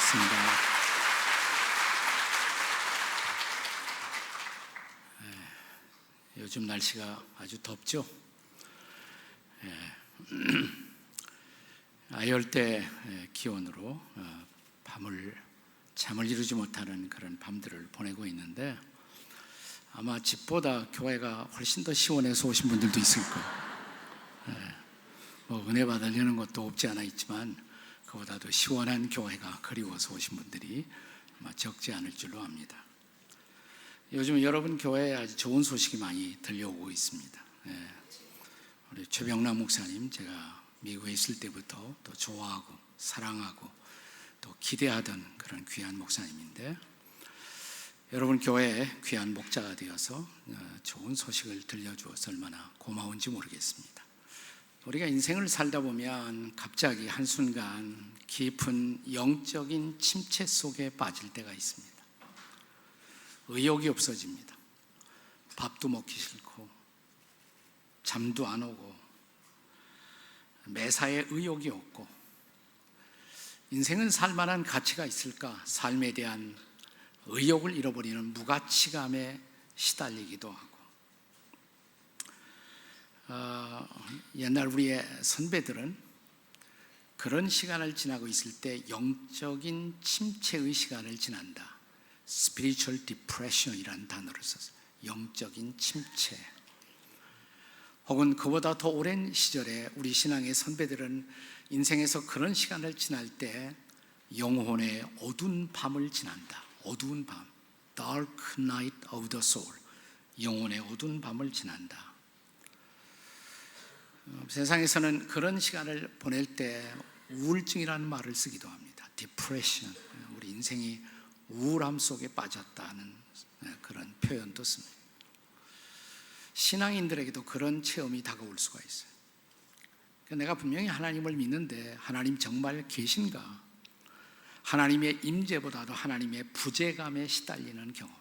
반갑습니다. 요즘 날씨가 아주 덥죠? 아열대 기온으로 잠을 이루지 못하는 그런 밤들을 보내고 있는데, 아마 집보다 교회가 훨씬 더 시원해서 오신 분들도 있을 거예요. 은혜 받으려는 것도 없지 않아 있지만 그보다도 시원한 교회가 그리워서 오신 분들이 아마 적지 않을 줄로 압니다. 요즘 여러분 교회에 아주 좋은 소식이 많이 들려오고 있습니다. 우리 최병남 목사님, 제가 미국에 있을 때부터 또 좋아하고 사랑하고 또 기대하던 그런 귀한 목사님인데, 여러분 교회에 귀한 목자가 되어서 좋은 소식을 들려주어서 얼마나 고마운지 모르겠습니다. 우리가 인생을 살다 보면 갑자기 한순간 깊은 영적인 침체 속에 빠질 때가 있습니다. 의욕이 없어집니다. 밥도 먹기 싫고 잠도 안 오고 매사에 의욕이 없고, 인생은 살만한 가치가 있을까? 삶에 대한 의욕을 잃어버리는 무가치감에 시달리기도 하고, 옛날 우리의 선배들은 그런 시간을 지나고 있을 때 영적인 침체의 시간을 지난다. Spiritual Depression이라는 단어를 썼어요. 영적인 침체. 혹은 그보다 더 오랜 시절에 우리 신앙의 선배들은 인생에서 그런 시간을 지날 때 영혼의 어두운 밤을 지난다. 어두운 밤, Dark Night of the Soul, 영혼의 어두운 밤을 지난다. 세상에서는 그런 시간을 보낼 때 우울증이라는 말을 쓰기도 합니다. Depression, 우리 인생이 우울함 속에 빠졌다는 그런 표현도 씁니다. 신앙인들에게도 그런 체험이 다가올 수가 있어요. 내가 분명히 하나님을 믿는데 하나님 정말 계신가? 하나님의 임재보다도 하나님의 부재감에 시달리는 경험.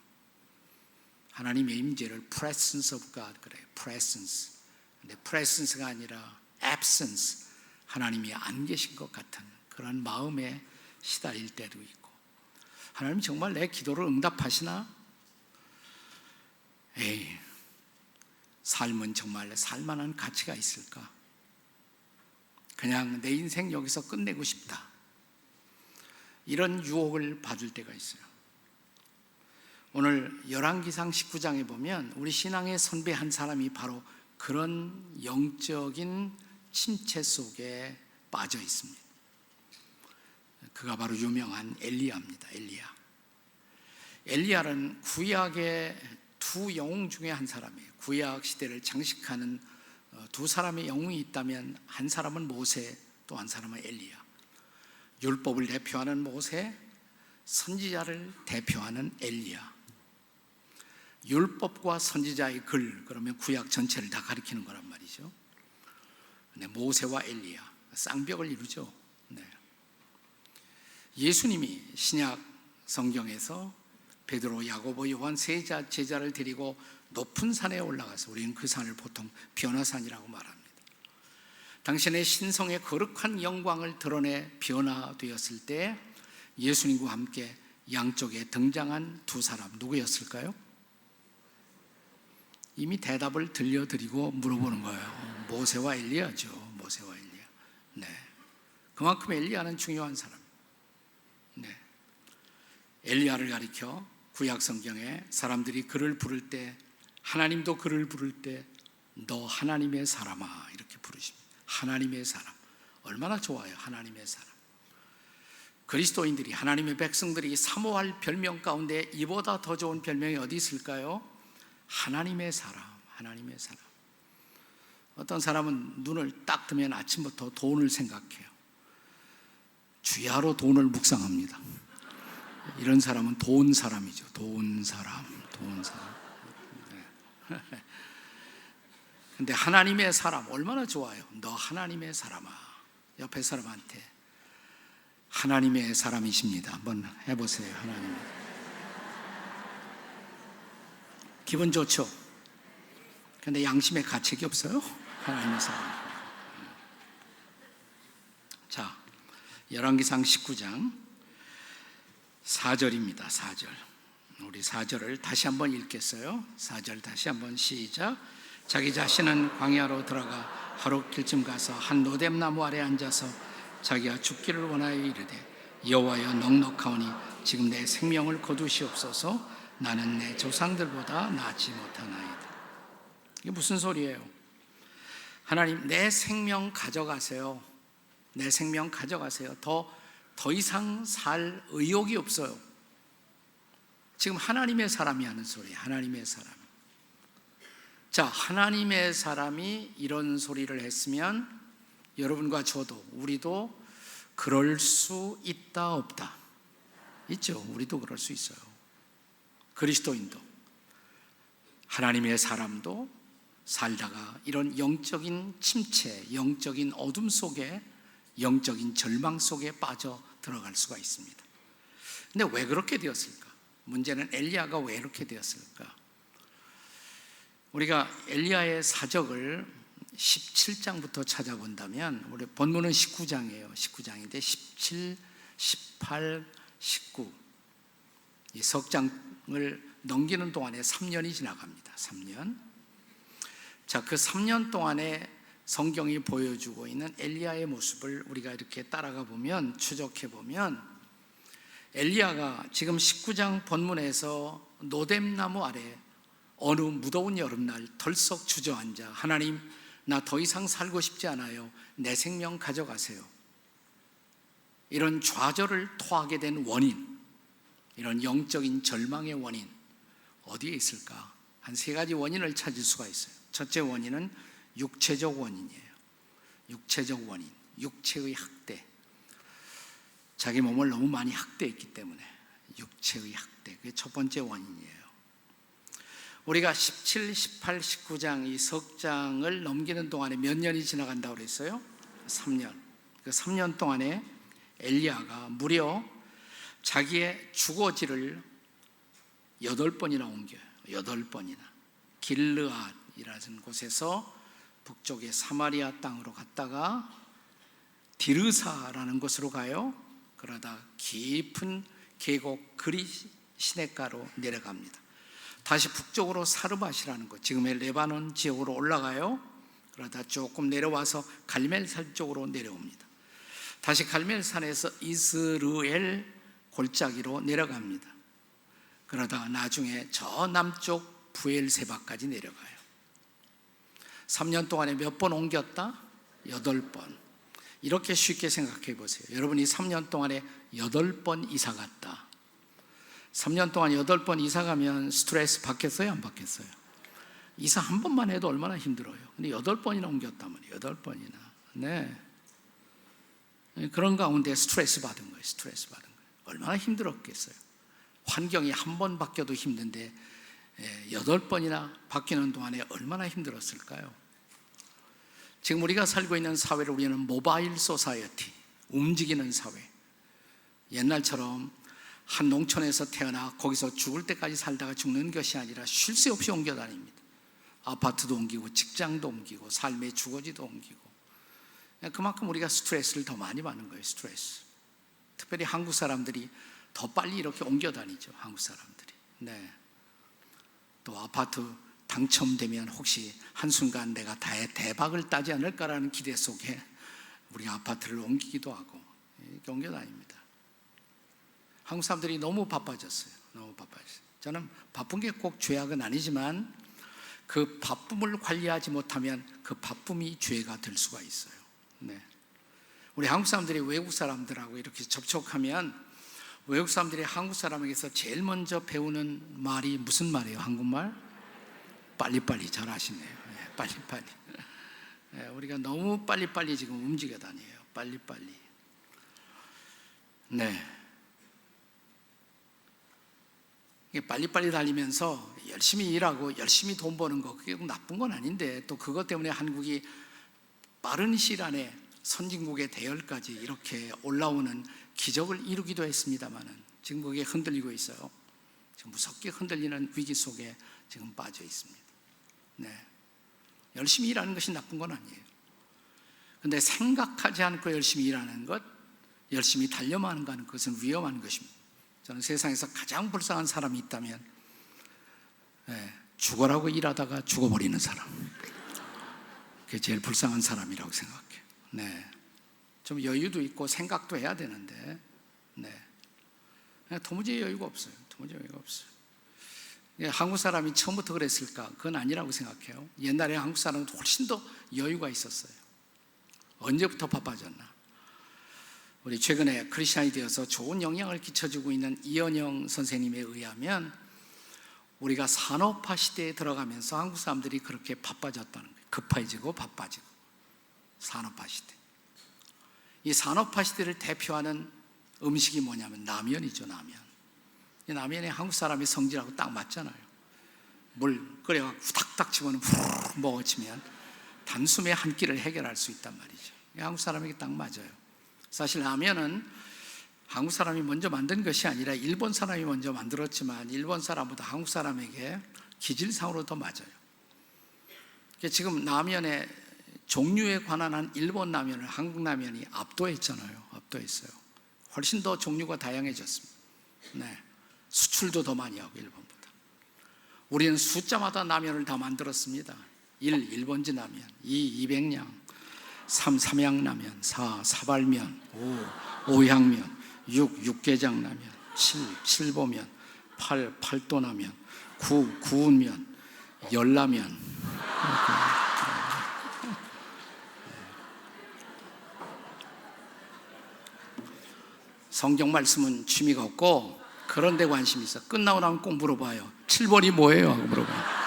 하나님의 임재를 Presence of God 그래요. Presence. 근데 Presence가 아니라 Absence, 하나님이 안 계신 것 같은 그런 마음에 시달릴 때도 있고, 하나님 정말 내 기도를 응답하시나? 삶은 정말 살만한 가치가 있을까? 그냥 내 인생 여기서 끝내고 싶다, 이런 유혹을 받을 때가 있어요. 오늘 열왕기상 19장에 보면 우리 신앙의 선배 한 사람이 바로 그런 영적인 침체 속에 빠져 있습니다. 그가 바로 유명한 엘리야입니다. 엘리야는 구약의 두 영웅 중에 한 사람이에요. 구약 시대를 장식하는 두 사람의 영웅이 있다면 한 사람은 모세, 또 한 사람은 엘리야. 율법을 대표하는 모세, 선지자를 대표하는 엘리야. 율법과 선지자의 글, 그러면 구약 전체를 다 가리키는 거란 말이죠. 모세와 엘리야, 쌍벽을 이루죠. 예수님이 신약 성경에서 베드로, 야고보, 요한 세 제자를 데리고 높은 산에 올라가서, 우리는 그 산을 보통 변화산이라고 말합니다. 당신의 신성의 거룩한 영광을 드러내 변화되었을 때 예수님과 함께 양쪽에 등장한 두 사람, 누구였을까요? 이미 대답을 들려드리고 물어보는 거예요. 모세와 엘리야죠. 모세와 엘리야. 그만큼 엘리야는 중요한 사람. 엘리야를 가리켜 구약 성경에 사람들이 그를 부를 때, 하나님도 그를 부를 때 너 하나님의 사람아 이렇게 부르십니다. 하나님의 사람. 얼마나 좋아요. 하나님의 사람. 그리스도인들이, 하나님의 백성들이 사모할 별명 가운데 이보다 더 좋은 별명이 어디 있을까요? 하나님의 사람. 하나님의 사람. 어떤 사람은 눈을 딱 뜨면 아침부터 돈을 생각해요. 주야로 돈을 묵상합니다. 이런 사람은 돈 사람이죠. 돈 사람. 근데 하나님의 사람 얼마나 좋아요. 너 하나님의 사람아. 옆에 사람한테 하나님의 사람이십니다 한번 해보세요. 하나님. 기분 좋죠? 근데 양심에 가책이 없어요? 하나님의 사람. 자, 열왕기상 19장 4절입니다. 4절. 우리 4절을 다시 한번 읽겠어요. 4절 다시 한번 시작. 자기 자신은 광야로 들어가 하루 길쯤 가서 한 노뎀나무 아래 앉아서 자기가 죽기를 원하여 이르되 여호와여 넉넉하오니 지금 내 생명을 거두시옵소서. 나는 내 조상들보다 낫지 못하나이다. 이게 무슨 소리예요? 하나님, 내 생명 가져가세요. 내 생명 가져가세요. 더 이상 살 의욕이 없어요. 지금 하나님의 사람이 하는 소리예요. 하나님의 사람. 자, 하나님의 사람이 이런 소리를 했으면 여러분과 저도, 우리도 그럴 수 있다 없다? 있죠. 우리도 그럴 수 있어요. 그리스도인도, 하나님의 사람도 살다가 이런 영적인 침체, 영적인 어둠 속에, 영적인 절망 속에 빠져 들어갈 수가 있습니다. 근데 왜 그렇게 되었을까? 문제는 엘리야가 왜 이렇게 되었을까? 우리가 엘리야의 사적을 17장부터 찾아본다면, 우리 본문은 19장이에요. 19장인데 17, 18, 19 이 석장을 넘기는 동안에 3년이 지나갑니다. 3년. 자, 그 3년 동안에 성경이 보여주고 있는 엘리야의 모습을 우리가 이렇게 따라가 보면, 추적해 보면, 엘리야가 지금 19장 본문에서 노뎀나무 아래 어느 무더운 여름날 덜썩 주저앉아 하나님, 나 더 이상 살고 싶지 않아요. 내 생명 가져가세요. 이런 좌절을 토하게 된 원인, 이런 영적인 절망의 원인 어디에 있을까? 한 3가지 원인을 찾을 수가 있어요. 첫째 원인은 육체적 원인이에요. 육체적 원인, 육체의 학대. 자기 몸을 너무 많이 학대했기 때문에 육체의 학대, 그게 첫 번째 원인이에요. 우리가 17, 18, 19장 이 석장을 넘기는 동안에 몇 년이 지나간다고 그랬어요? 3년. 그 3년 동안에 엘리야가 무려 자기의 주거지를 8번이나 옮겨요. 8번이나. 길르앗이라는 곳에서 북쪽의 사마리아 땅으로 갔다가 디르사라는 곳으로 가요. 그러다 깊은 계곡 그리 시냇가로 내려갑니다. 다시 북쪽으로 사르밧이라는 곳, 지금의 레바논 지역으로 올라가요. 그러다 조금 내려와서 갈멜산 쪽으로 내려옵니다. 다시 갈멜산에서 이스르엘 골짜기로 내려갑니다. 그러다 나중에 저 남쪽 부엘세바까지 내려가요. 3년 동안에 몇 번 옮겼다? 8번. 이렇게 쉽게 생각해 보세요. 여러분이 3년 동안에 8번 이사 갔다. 3년 동안 8번 이사 가면 스트레스 받겠어요? 안 받겠어요? 이사 한 번만 해도 얼마나 힘들어요. 근데 8번이나 옮겼다면 8번이나. 네. 그런 가운데 스트레스 받은 거예요. 스트레스 받은 거예요. 얼마나 힘들었겠어요. 환경이 한 번 바뀌어도 힘든데 8번이나 바뀌는 동안에 얼마나 힘들었을까요? 지금 우리가 살고 있는 사회를 우리는 모바일 소사이어티, 움직이는 사회. 옛날처럼 한 농촌에서 태어나 거기서 죽을 때까지 살다가 죽는 것이 아니라 쉴 새 없이 옮겨 다닙니다. 아파트도 옮기고 직장도 옮기고 삶의 주거지도 옮기고. 그만큼 우리가 스트레스를 더 많이 받는 거예요. 스트레스. 특별히 한국 사람들이 더 빨리 이렇게 옮겨 다니죠. 한국 사람들이. 네. 또 아파트 당첨되면 혹시 한순간 내가 대박을 따지 않을까라는 기대 속에 우리가 아파트를 옮기기도 하고 이렇게 옮겨 다닙니다. 한국 사람들이 너무 바빠졌어요. 너무 바빠졌어요. 저는 바쁜 게 꼭 죄악은 아니지만 그 바쁨을 관리하지 못하면 그 바쁨이 죄가 될 수가 있어요. 네. 우리 한국 사람들이 외국 사람들하고 이렇게 접촉하면 외국 사람들이 한국 사람에게서 제일 먼저 배우는 말이 무슨 말이에요? 한국말? 빨리빨리 잘 아시네요. 네, 빨리빨리. 네, 우리가 너무 빨리빨리 지금 움직여 다녀요. 빨리빨리. 네. 빨리빨리 달리면서 열심히 일하고 열심히 돈 버는 거, 그게 나쁜 건 아닌데 또 그것 때문에 한국이 빠른 시일 안에 선진국의 대열까지 이렇게 올라오는 기적을 이루기도 했습니다만은 지금 그게 흔들리고 있어요. 지금 무섭게 흔들리는 위기 속에 지금 빠져 있습니다. 네. 열심히 일하는 것이 나쁜 건 아니에요. 그런데 생각하지 않고 열심히 일하는 것, 열심히 달려만 가는 것은 위험한 것입니다. 저는 세상에서 가장 불쌍한 사람이 있다면 죽어라고 일하다가 죽어버리는 사람, 그게 제일 불쌍한 사람이라고 생각해요. 네. 좀 여유도 있고 생각도 해야 되는데 도무지 여유가 없어요. 도무지 여유가 없어요. 한국 사람이 처음부터 그랬을까? 그건 아니라고 생각해요. 옛날에 한국 사람은 훨씬 더 여유가 있었어요. 언제부터 바빠졌나? 우리 최근에 크리스찬이 되어서 좋은 영향을 끼쳐주고 있는 이현영 선생님에 의하면 우리가 산업화 시대에 들어가면서 한국 사람들이 그렇게 바빠졌다는 거예요. 급해지고 바빠지고. 산업화 시대. 이 산업화 시대를 대표하는 음식이 뭐냐면 라면이죠. 라면. 이 라면이 한국 사람의 성질하고 딱 맞잖아요. 물 끓여서 후닥닥 집어넣으면 후 먹어치면 단숨에 한 끼를 해결할 수 있단 말이죠. 한국 사람에게 딱 맞아요. 사실 라면은 한국 사람이 먼저 만든 것이 아니라 일본 사람이 먼저 만들었지만 일본 사람보다 한국 사람에게 기질상으로 더 맞아요. 지금 라면의 종류에 관한 한 일본 라면을 한국 라면이 압도했잖아요. 압도했어요. 훨씬 더 종류가 다양해졌습니다. 수출도 더 많이 하고 일본보다. 우리는 숫자마다 라면을 다 만들었습니다. 1. 일본지 라면, 2. 200냥, 3. 삼양라면, 4. 사발면, 5. 오향면, 6. 육개장라면, 7. 칠보면, 8. 팔도라면, 9. 구운면, 열라면. 성경 말씀은 취미가 없고 그런 데 관심이 있어. 끝나고 나면 꼭 물어봐요. 7번이 뭐예요? 하고 물어봐요.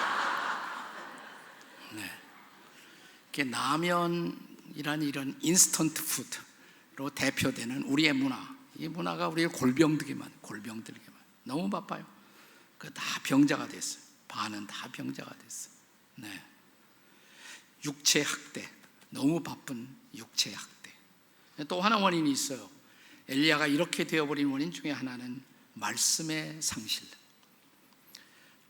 이게 라면이란 이런 인스턴트 푸드로 대표되는 우리의 문화, 이 문화가 우리를 골병들게 만들게 만들어요. 너무 바빠요. 그 다 병자가 됐어요. 반은 다 병자가 됐어요. 육체 학대, 너무 바쁜 육체 학대. 또 하나 원인이 있어요. 엘리야가 이렇게 되어버린 원인 중에 하나는 말씀의 상실.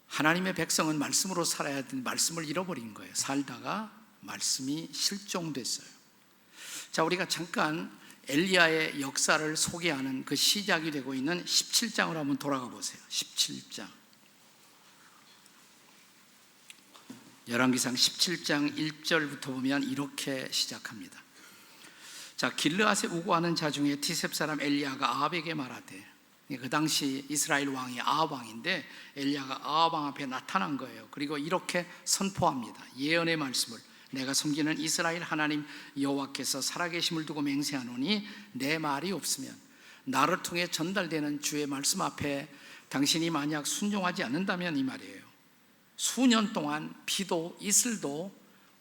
하나님의 백성은 말씀으로 살아야 되는 말씀을 잃어버린 거예요. 살다가 말씀이 실종됐어요. 자, 우리가 잠깐 엘리야의 역사를 소개하는 그 시작이 되고 있는 17장으로 한번 돌아가 보세요. 17장. 열왕기상 17장 1절부터 보면 이렇게 시작합니다. 자, 길르앗에 우고하는 자 중에 티셉 사람 엘리야가 아합에게 말하되, 그 당시 이스라엘 왕이 아합 왕인데 엘리야가 아합 왕 앞에 나타난 거예요. 그리고 이렇게 선포합니다. 예언의 말씀을. 내가 섬기는 이스라엘 하나님 여호와께서 살아계심을 두고 맹세하노니 내 말이 없으면 나를 통해 전달되는 주의 말씀 앞에 당신이 만약 순종하지 않는다면, 이 말이에요, 수년 동안 비도 이슬도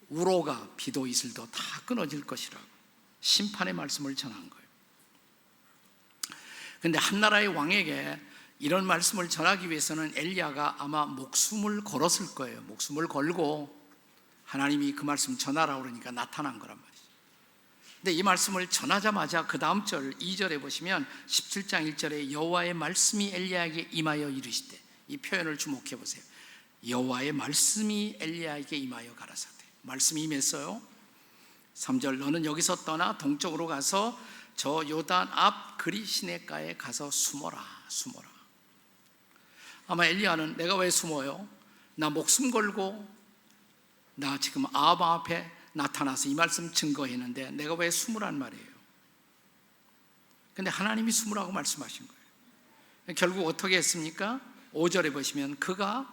우로가 비도 이슬도 다 끊어질 것이라고 심판의 말씀을 전한 거예요. 그런데 한 나라의 왕에게 이런 말씀을 전하기 위해서는 엘리야가 아마 목숨을 걸었을 거예요. 목숨을 걸고 하나님이 그 말씀 전하라 그러니까 나타난 거란 말이죠. 근데 이 말씀을 전하자마자 그 다음 절 2절에 보시면 17장 1절에 여호와의 말씀이 엘리야에게 임하여 이르시되, 이 표현을 주목해 보세요. 여호와의 말씀이 엘리야에게 임하여 가라사대. 말씀이 임했어요. 3절, 너는 여기서 떠나 동쪽으로 가서 저 요단 앞 그리 시냇가에 가서 숨어라. 숨어라. 아마 엘리야는 내가 왜 숨어요? 나 목숨 걸고 나 지금 아합 앞에 나타나서 이 말씀 증거했는데 내가 왜 숨으란 말이에요? 근데 하나님이 숨으라고 말씀하신 거예요. 결국 어떻게 했습니까? 5절에 보시면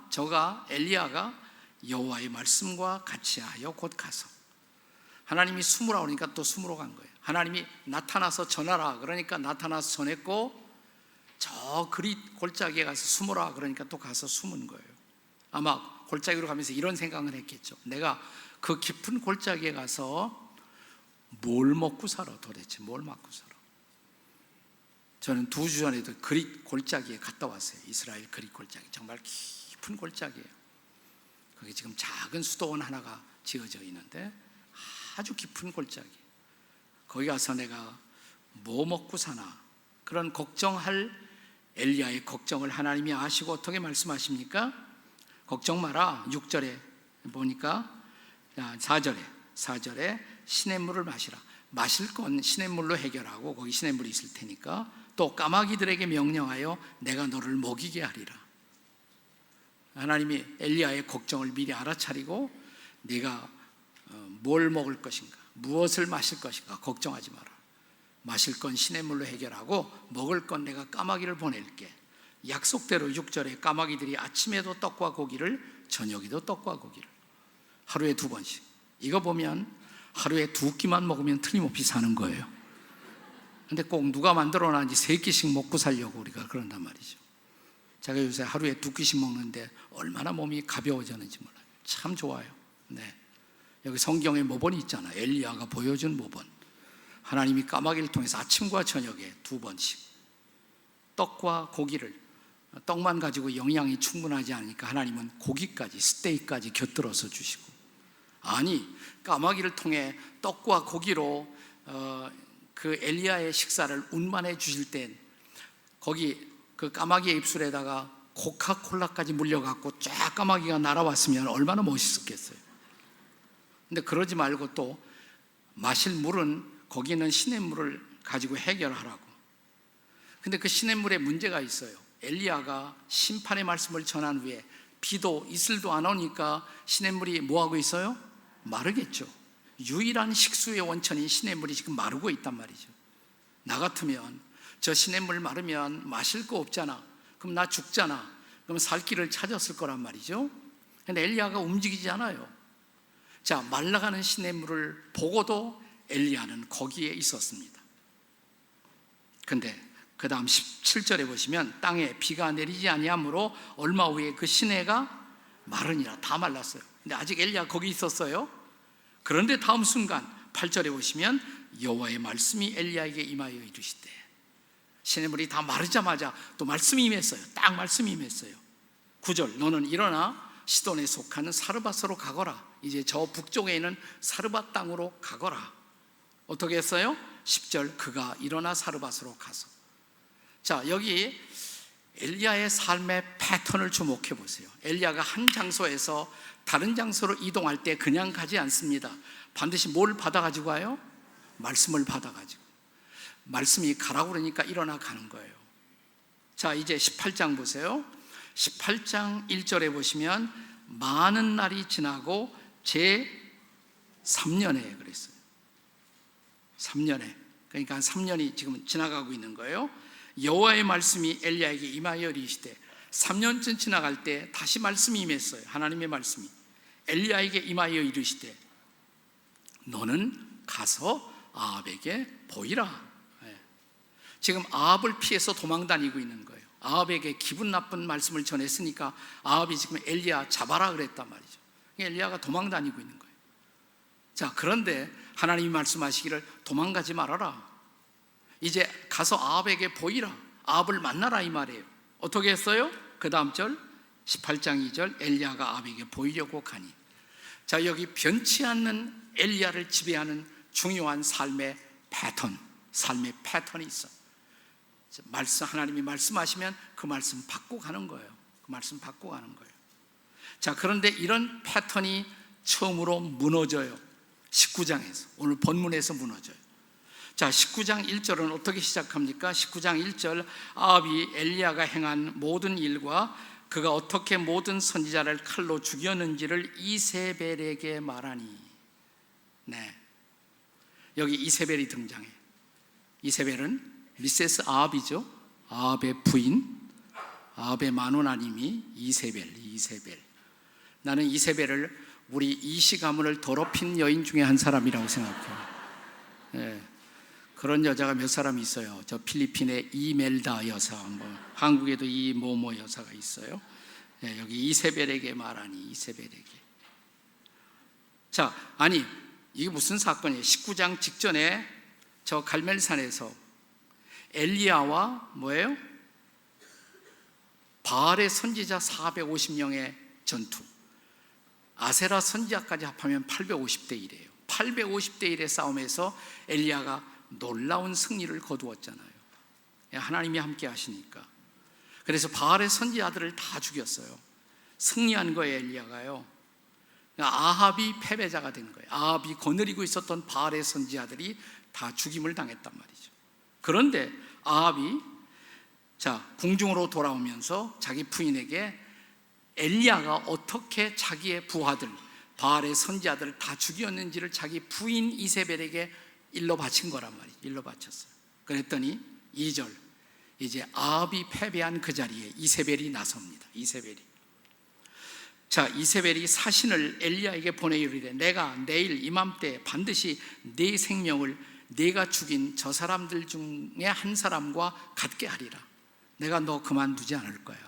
저가 엘리야가 여호와의 말씀과 같이 하여 곧 가서, 하나님이 숨으라 그러니까 또 숨으러 간 거예요. 하나님이 나타나서 전하라 그러니까 나타나서 전했고, 저 그릿 골짜기에 가서 숨으라 그러니까 또 가서 숨은 거예요. 아마 골짜기로 가면서 이런 생각을 했겠죠. 내가 그 깊은 골짜기에 가서 뭘 먹고 살아? 도대체 뭘 먹고 살아? 저는 2주 전에도 그릿 골짜기에 갔다 왔어요. 이스라엘 그릿 골짜기, 정말 깊은 골짜기예요. 거기 지금 작은 수도원 하나가 지어져 있는데 아주 깊은 골짜기. 거기 가서 내가 뭐 먹고 사나, 그런 걱정할 엘리야의 걱정을 하나님이 아시고 어떻게 말씀하십니까? 걱정 마라. 6절에 보니까 4절에 시냇물을 마시라. 마실 건 시냇물로 해결하고 거기 시냇물이 있을 테니까 또 까마귀들에게 명령하여 내가 너를 먹이게 하리라. 하나님이 엘리야의 걱정을 미리 알아차리고 네가 뭘 먹을 것인가, 무엇을 마실 것인가 걱정하지 마라. 마실 건 시냇물로 해결하고 먹을 건 내가 까마귀를 보낼게. 약속대로 6절에 까마귀들이 아침에도 떡과 고기를, 저녁에도 떡과 고기를, 하루에 2번씩. 이거 보면 하루에 2끼만 먹으면 틀림없이 사는 거예요. 근데 꼭 누가 만들어놨는지 3끼씩 먹고 살려고 우리가 그런단 말이죠. 제가 요새 하루에 2끼씩 먹는데 얼마나 몸이 가벼워졌는지 몰라요. 참 좋아요. 네. 여기 성경에 모본이 있잖아요. 엘리야가 보여준 모본. 하나님이 까마귀를 통해서 아침과 저녁에 2번씩 떡과 고기를, 떡만 가지고 영양이 충분하지 않으니까 하나님은 고기까지, 스테이크까지 곁들여서 주시고, 아니 까마귀를 통해 떡과 고기로 그 엘리야의 식사를 운반해 주실 땐 거기 그 까마귀의 입술에다가 코카콜라까지 물려갖고 쫙 까마귀가 날아왔으면 얼마나 멋있었겠어요. 근데 그러지 말고 또 마실 물은 거기는 시냇물을 가지고 해결하라고. 근데 그 시냇물에 문제가 있어요. 엘리야가 심판의 말씀을 전한 후에 비도 이슬도 안 오니까 시냇물이 뭐하고 있어요? 마르겠죠. 유일한 식수의 원천인 시냇물이 지금 마르고 있단 말이죠. 나 같으면 저 시냇물 마르면 마실 거 없잖아. 그럼 나 죽잖아. 그럼 살 길을 찾았을 거란 말이죠. 근데 엘리야가 움직이지 않아요. 자, 말라가는 시냇물을 보고도 엘리야는 거기에 있었습니다. 근데 그 다음 17절에 보시면 땅에 비가 내리지 아니하므로 얼마 후에 그 시내가 마르니라. 다 말랐어요. 근데 아직 엘리야 거기 있었어요. 그런데 다음 순간 8절에 보시면 여호와의 말씀이 엘리야에게 임하여 이르시되, 시냇물이 다 마르자마자 또 말씀이 임했어요. 딱 말씀이 임했어요. 9절, 너는 일어나 시돈에 속하는 사르밧으로 가거라. 이제 저 북쪽에 있는 사르밧 땅으로 가거라. 어떻게 했어요? 10절, 그가 일어나 사르밧으로 가서. 자, 여기 엘리야의 삶의 패턴을 주목해 보세요. 엘리야가 한 장소에서 다른 장소로 이동할 때 그냥 가지 않습니다. 반드시 뭘 받아가지고 가요? 말씀을 받아가지고. 말씀이 가라고 그러니까 일어나 가는 거예요. 자, 이제 18장 보세요. 18장 1절에 보시면 많은 날이 지나고 제 3년에 그랬어요. 3년에. 그러니까 한 3년이 지금 지나가고 있는 거예요. 여호와의 말씀이 엘리야에게 임하여 이르시되, 3년쯤 지나갈 때 다시 말씀이 임했어요. 하나님의 말씀이 엘리야에게 임하여 이르시되, 너는 가서 아합에게 보이라. 지금 아합을 피해서 도망다니고 있는 거예요. 아합에게 기분 나쁜 말씀을 전했으니까 아합이 지금 엘리야 잡아라 그랬단 말이죠. 엘리야가 도망다니고 있는 거예요. 자, 그런데 하나님이 말씀하시기를 도망가지 말아라. 이제 가서 아합에게 보이라. 아합을 만나라 이 말이에요. 어떻게 했어요? 그 다음 절 18장 2절, 엘리야가 아합에게 보이려고 가니. 자, 여기 변치 않는 엘리야를 지배하는 중요한 삶의 패턴이 있어. 하나님이 말씀하시면 그 말씀 받고 가는 거예요. 그 말씀 받고 가는 거예요. 자, 그런데 이런 패턴이 처음으로 무너져요. 19장에서, 오늘 본문에서 무너져요. 자, 19장 1절은 어떻게 시작합니까? 19장 1절, 아합이 엘리야가 행한 모든 일과 그가 어떻게 모든 선지자를 칼로 죽였는지를 이세벨에게 말하니. 네, 여기 이세벨이 등장해. 이세벨은 미세스 아합이죠. 아합의 부인, 아합의 마누라님이 이세벨. 나는 이세벨을 우리 이시 가문을 더럽힌 여인 중에 한 사람이라고 생각해요. 네. 그런 여자가 몇 사람 있어요. 저 필리핀의 이멜다 여사, 한국에도 이모모 여사가 있어요. 네, 여기 이세벨에게 말하니. 이세벨에게. 자, 아니 이게 무슨 사건이에요? 19장 직전에 저 갈멜산에서 엘리야와 뭐예요? 바알의 선지자 450명의 전투, 아세라 선지자까지 합하면 850대 1이에요. 850대 1의 싸움에서 엘리야가 놀라운 승리를 거두었잖아요. 하나님이 함께 하시니까. 그래서 바알의 선지자들을 다 죽였어요. 승리한 거예요, 엘리야가요. 아합이 패배자가 되는 거예요. 아합이 거느리고 있었던 바알의 선지자들이 다 죽임을 당했단 말이죠. 그런데 아합이 궁중으로 돌아오면서 자기 부인에게 엘리야가 어떻게 자기의 부하들, 바알의 선지자들을 다 죽였는지를 자기 부인 이세벨에게 일러 바친 거란 말이에요. 일러 바쳤어요. 그랬더니 2절, 이제 아합이 패배한 그 자리에 이세벨이 나섭니다. 이세벨이 사신을 엘리야에게 보내 이르되 내가 내일 이맘때 반드시 네 생명을 네가 죽인 저 사람들 중에 한 사람과 같게 하리라. 내가 너 그만두지 않을 거야.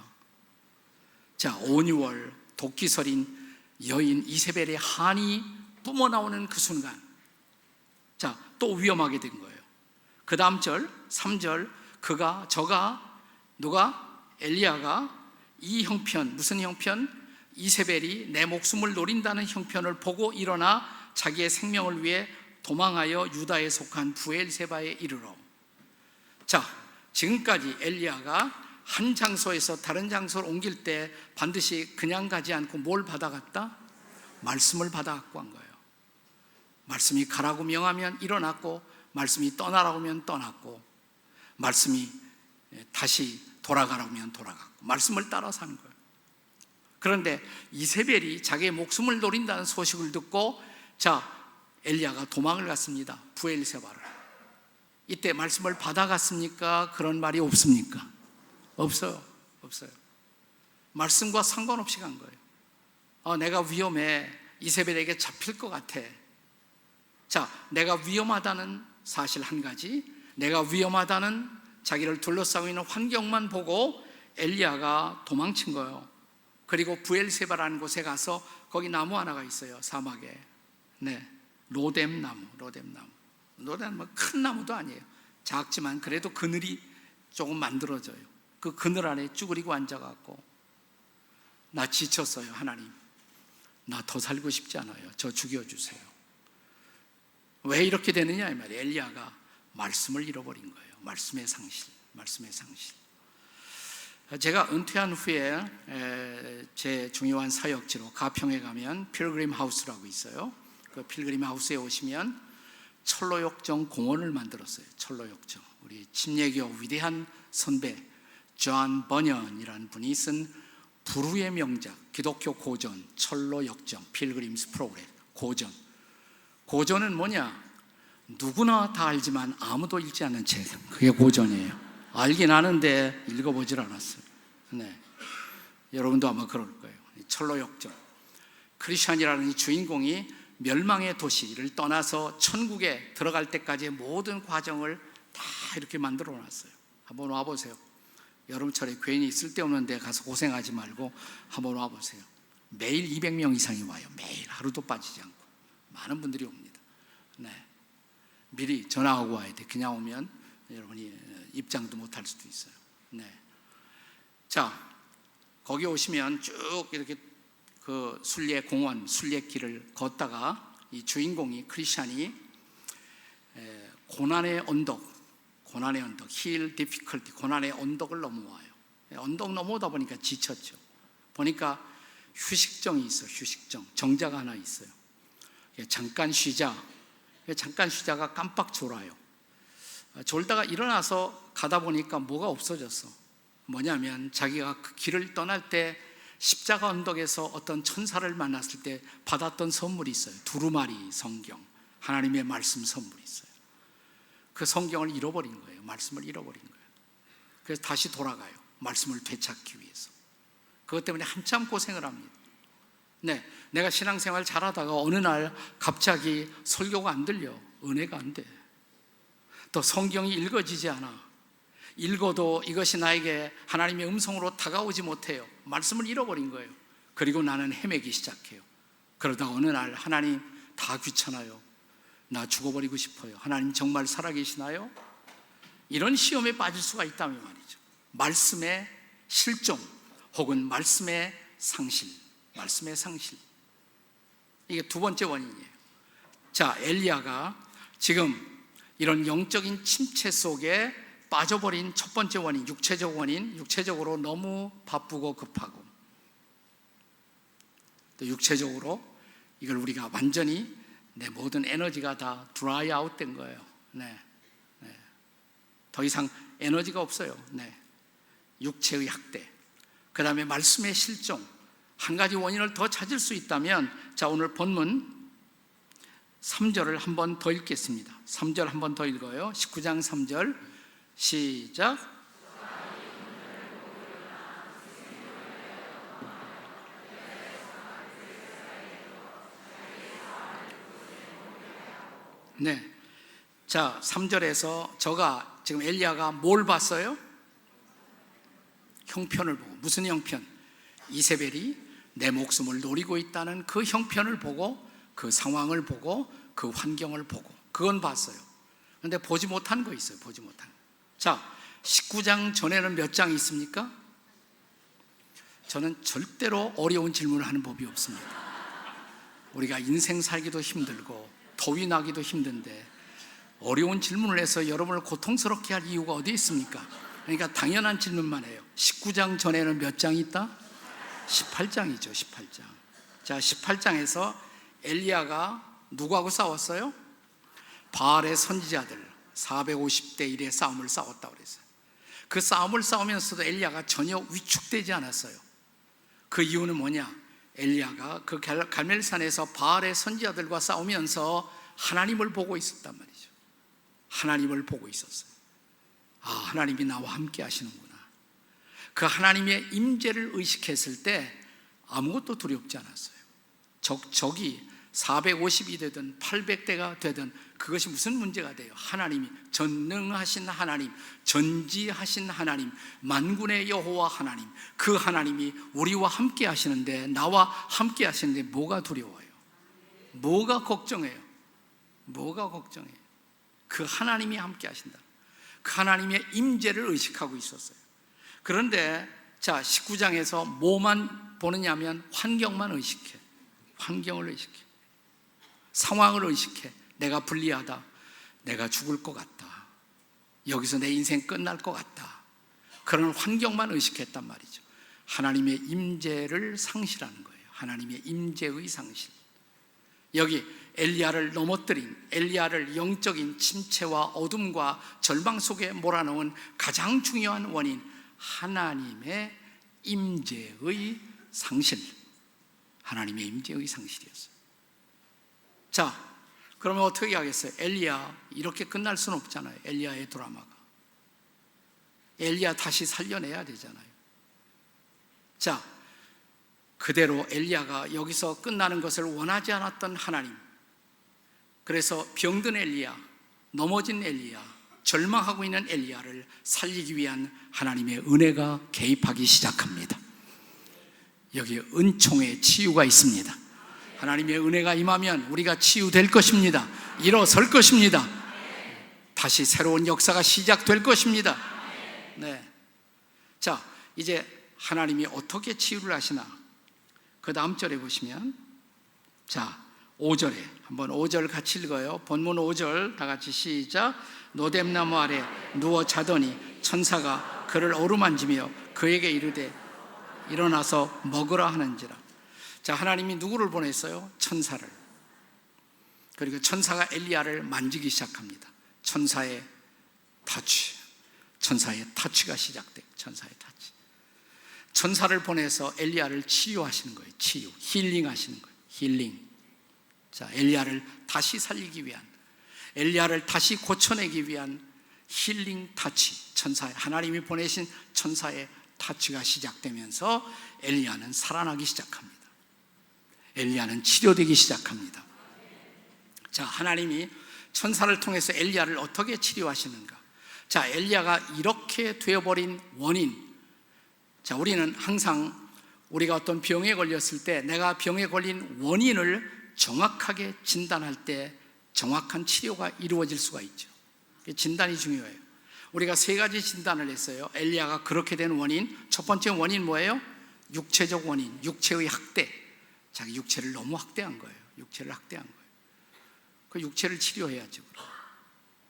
온유월 도끼설인 여인 이세벨의 한이 뿜어나오는 그 순간, 또 위험하게 된 거예요. 그 다음 절 3절, 엘리야가 이 형편, 무슨 형편? 이세벨이 내 목숨을 노린다는 형편을 보고 일어나 자기의 생명을 위해 도망하여 유다에 속한 부엘세바에 이르러. 지금까지 엘리야가 한 장소에서 다른 장소를 옮길 때 반드시 그냥 가지 않고 뭘 받아갔다? 말씀을 받아갖고 간 거예요. 말씀이 가라고 명하면 일어났고, 말씀이 떠나라고 하면 떠났고, 말씀이 다시 돌아가라고 하면 돌아갔고, 말씀을 따라 사는 거예요. 그런데 이세벨이 자기의 목숨을 노린다는 소식을 듣고 엘리야가 도망을 갔습니다. 부엘세바를. 이때 말씀을 받아갔습니까? 그런 말이 없습니까? 없어요. 말씀과 상관없이 간 거예요. 내가 위험해. 이세벨에게 잡힐 것 같아. 내가 위험하다는 사실 한 가지, 내가 위험하다는 자기를 둘러싸고 있는 환경만 보고 엘리야가 도망친 거예요. 그리고 부엘세바라는 곳에 가서 거기 나무 하나가 있어요. 사막에. 로뎀나무. 로뎀나무 큰 나무도 아니에요. 작지만 그래도 그늘이 조금 만들어져요. 그 그늘 안에 쭈그리고 앉아갖고, 나 지쳤어요. 하나님, 나 더 살고 싶지 않아요. 저 죽여주세요. 왜 이렇게 되느냐 이 말이에요. 엘리야가 말씀을 잃어버린 거예요. 말씀의 상실. 제가 은퇴한 후에 제 중요한 사역지로 가평에 가면 필그림 하우스라고 있어요. 그 필그림 하우스에 오시면 철로역정 공원을 만들었어요. 철로역정. 우리 침례교 위대한 선배 존 버년이라는 분이 쓴 불후의 명작, 기독교 고전, 철로역정, 필그림스 프로그램. 고전은 뭐냐? 누구나 다 알지만 아무도 읽지 않는 책, 그게 고전이에요. 알긴 아는데 읽어보질 않았어요. 여러분도 아마 그럴 거예요. 철로역정. 크리스찬이라는 이 주인공이 멸망의 도시를 떠나서 천국에 들어갈 때까지의 모든 과정을 다 이렇게 만들어 놨어요. 한번 와보세요. 여름철에 괜히 쓸데없는 데 가서 고생하지 말고 한번 와보세요. 매일 200명 이상이 와요. 매일 하루도 빠지지 않고 많은 분들이 옵니다. 미리 전화하고 와야 돼. 그냥 오면 여러분이 입장도 못할 수도 있어요. 거기 오시면 쭉 이렇게 그 순례공원, 순례길을 걷다가 이 주인공이 크리스찬이 고난의 언덕, 힐 디피컬티, 고난의 언덕을 넘어와요. 언덕 넘어오다 보니까 지쳤죠. 보니까 휴식정이 있어요. 정자가 하나 있어요. 잠깐 쉬자가 깜빡 졸아요. 졸다가 일어나서 가다 보니까 뭐가 없어졌어. 뭐냐면 자기가 그 길을 떠날 때 십자가 언덕에서 어떤 천사를 만났을 때 받았던 선물이 있어요. 두루마리 성경, 하나님의 말씀 선물이 있어요. 그 성경을 잃어버린 거예요. 말씀을 잃어버린 거예요. 그래서 다시 돌아가요. 말씀을 되찾기 위해서. 그것 때문에 한참 고생을 합니다. 내가 신앙생활 잘하다가 어느 날 갑자기 설교가 안 들려. 은혜가 안 돼. 또 성경이 읽어지지 않아. 읽어도 이것이 나에게 하나님의 음성으로 다가오지 못해요. 말씀을 잃어버린 거예요. 그리고 나는 헤매기 시작해요. 그러다 어느 날 하나님, 다 귀찮아요. 나 죽어버리고 싶어요. 하나님 정말 살아계시나요? 이런 시험에 빠질 수가 있다면 말이죠. 말씀의 실종 혹은 말씀의 상실. 이게 두 번째 원인이에요. 엘리야가 지금 이런 영적인 침체 속에 빠져버린 첫 번째 원인, 육체적으로 너무 바쁘고 급하고, 또 육체적으로 이걸 우리가 완전히 내 모든 에너지가 다 드라이 아웃 된 거예요. 네. 더 이상 에너지가 없어요. 네. 육체의 학대, 그 다음에 말씀의 실종, 한 가지 원인을 더 찾을 수 있다면, 자, 오늘 본문 3절을 한 번 더 읽겠습니다. 3절 한 번 더 읽어요. 19장 3절 시작. 네. 자, 3절에서 지금 엘리야가 뭘 봤어요? 형편을 보고. 무슨 형편? 이세벨이 내 목숨을 노리고 있다는 그 형편을 보고, 그 상황을 보고, 그 환경을 보고, 그건 봤어요. 그런데 보지 못한 거 있어요. 보지 못한 거. 자, 19장 전에는 몇 장이 있습니까? 저는 절대로 어려운 질문을 하는 법이 없습니다. 우리가 인생 살기도 힘들고 더위 나기도 힘든데 어려운 질문을 해서 여러분을 고통스럽게 할 이유가 어디 있습니까? 그러니까 당연한 질문만 해요. 19장 전에는 몇 장이 있다? 18장이죠. 18장. 자, 18장에서 엘리야가 누구하고 싸웠어요? 바알의 선지자들 450대 1의 싸움을 싸웠다고 그랬어요. 그 싸움을 싸우면서도 엘리야가 전혀 위축되지 않았어요. 그 이유는 뭐냐? 엘리야가 그 갈멜산에서 바알의 선지자들과 싸우면서 하나님을 보고 있었단 말이죠. 하나님을 보고 있었어요. 아, 하나님이 나와 함께 하시는구나. 그 하나님의 임재를 의식했을 때 아무것도 두렵지 않았어요. 적이 450이 되든 800대가 되든 그것이 무슨 문제가 돼요? 하나님이 전능하신 하나님, 전지하신 하나님, 만군의 여호와 하나님, 그 하나님이 우리와 함께 하시는데, 나와 함께 하시는데 뭐가 두려워요? 뭐가 걱정해요? 뭐가 걱정해요? 그 하나님이 함께 하신다. 그 하나님의 임재를 의식하고 있었어요. 그런데 자, 19장에서 뭐만 보느냐면 환경만 의식해. 환경을 의식해. 상황을 의식해. 내가 불리하다. 내가 죽을 것 같다. 여기서 내 인생 끝날 것 같다. 그런 환경만 의식했단 말이죠. 하나님의 임재를 상실하는 거예요. 하나님의 임재의 상실. 여기 엘리야를 넘어뜨린, 엘리야를 영적인 침체와 어둠과 절망 속에 몰아넣은 가장 중요한 원인, 하나님의 임재의 상실. 하나님의 임재의 상실이었어요. 자, 그러면 어떻게 하겠어요? 엘리야 이렇게 끝날 수는 없잖아요. 엘리야의 드라마가. 엘리야 다시 살려내야 되잖아요. 자, 그대로 엘리야가 여기서 끝나는 것을 원하지 않았던 하나님, 그래서 병든 엘리야, 넘어진 엘리야, 절망하고 있는 엘리야를 살리기 위한 하나님의 은혜가 개입하기 시작합니다. 여기 은총의 치유가 있습니다. 하나님의 은혜가 임하면 우리가 치유될 것입니다. 일어설 것입니다. 다시 새로운 역사가 시작될 것입니다. 네. 자, 이제 하나님이 어떻게 치유를 하시나? 그 다음 절에 보시면, 자, 5절에 한번 5절 같이 읽어요. 본문 5절 다 같이 시작. 노뎀나무 아래 누워 자더니 천사가 그를 어루만지며 그에게 이르되 일어나서 먹으라 하는지라. 자, 하나님이 누구를 보냈어요? 천사를. 그리고 천사가 엘리야를 만지기 시작합니다. 천사의 타치, 천사의 타치가 시작돼요. 천사의 타치. 천사를 보내서 엘리야를 치유하시는 거예요. 치유, 힐링하시는 거예요. 힐링. 자, 엘리야를 다시 살리기 위한, 엘리야를 다시 고쳐내기 위한 힐링 타치, 천사의, 하나님이 보내신 천사의 타치가 시작되면서 엘리야는 살아나기 시작합니다. 엘리야는 치료되기 시작합니다. 자, 하나님이 천사를 통해서 엘리야를 어떻게 치료하시는가? 자, 엘리야가 이렇게 되어버린 원인. 자, 우리는 항상 우리가 어떤 병에 걸렸을 때 내가 병에 걸린 원인을 정확하게 진단할 때 정확한 치료가 이루어질 수가 있죠. 진단이 중요해요. 우리가 세 가지 진단을 했어요. 엘리야가 그렇게 된 원인, 첫 번째 원인 뭐예요? 육체적 원인, 육체의 학대. 자기 육체를 너무 학대한 거예요. 육체를 학대한 거예요. 그 육체를 치료해야죠.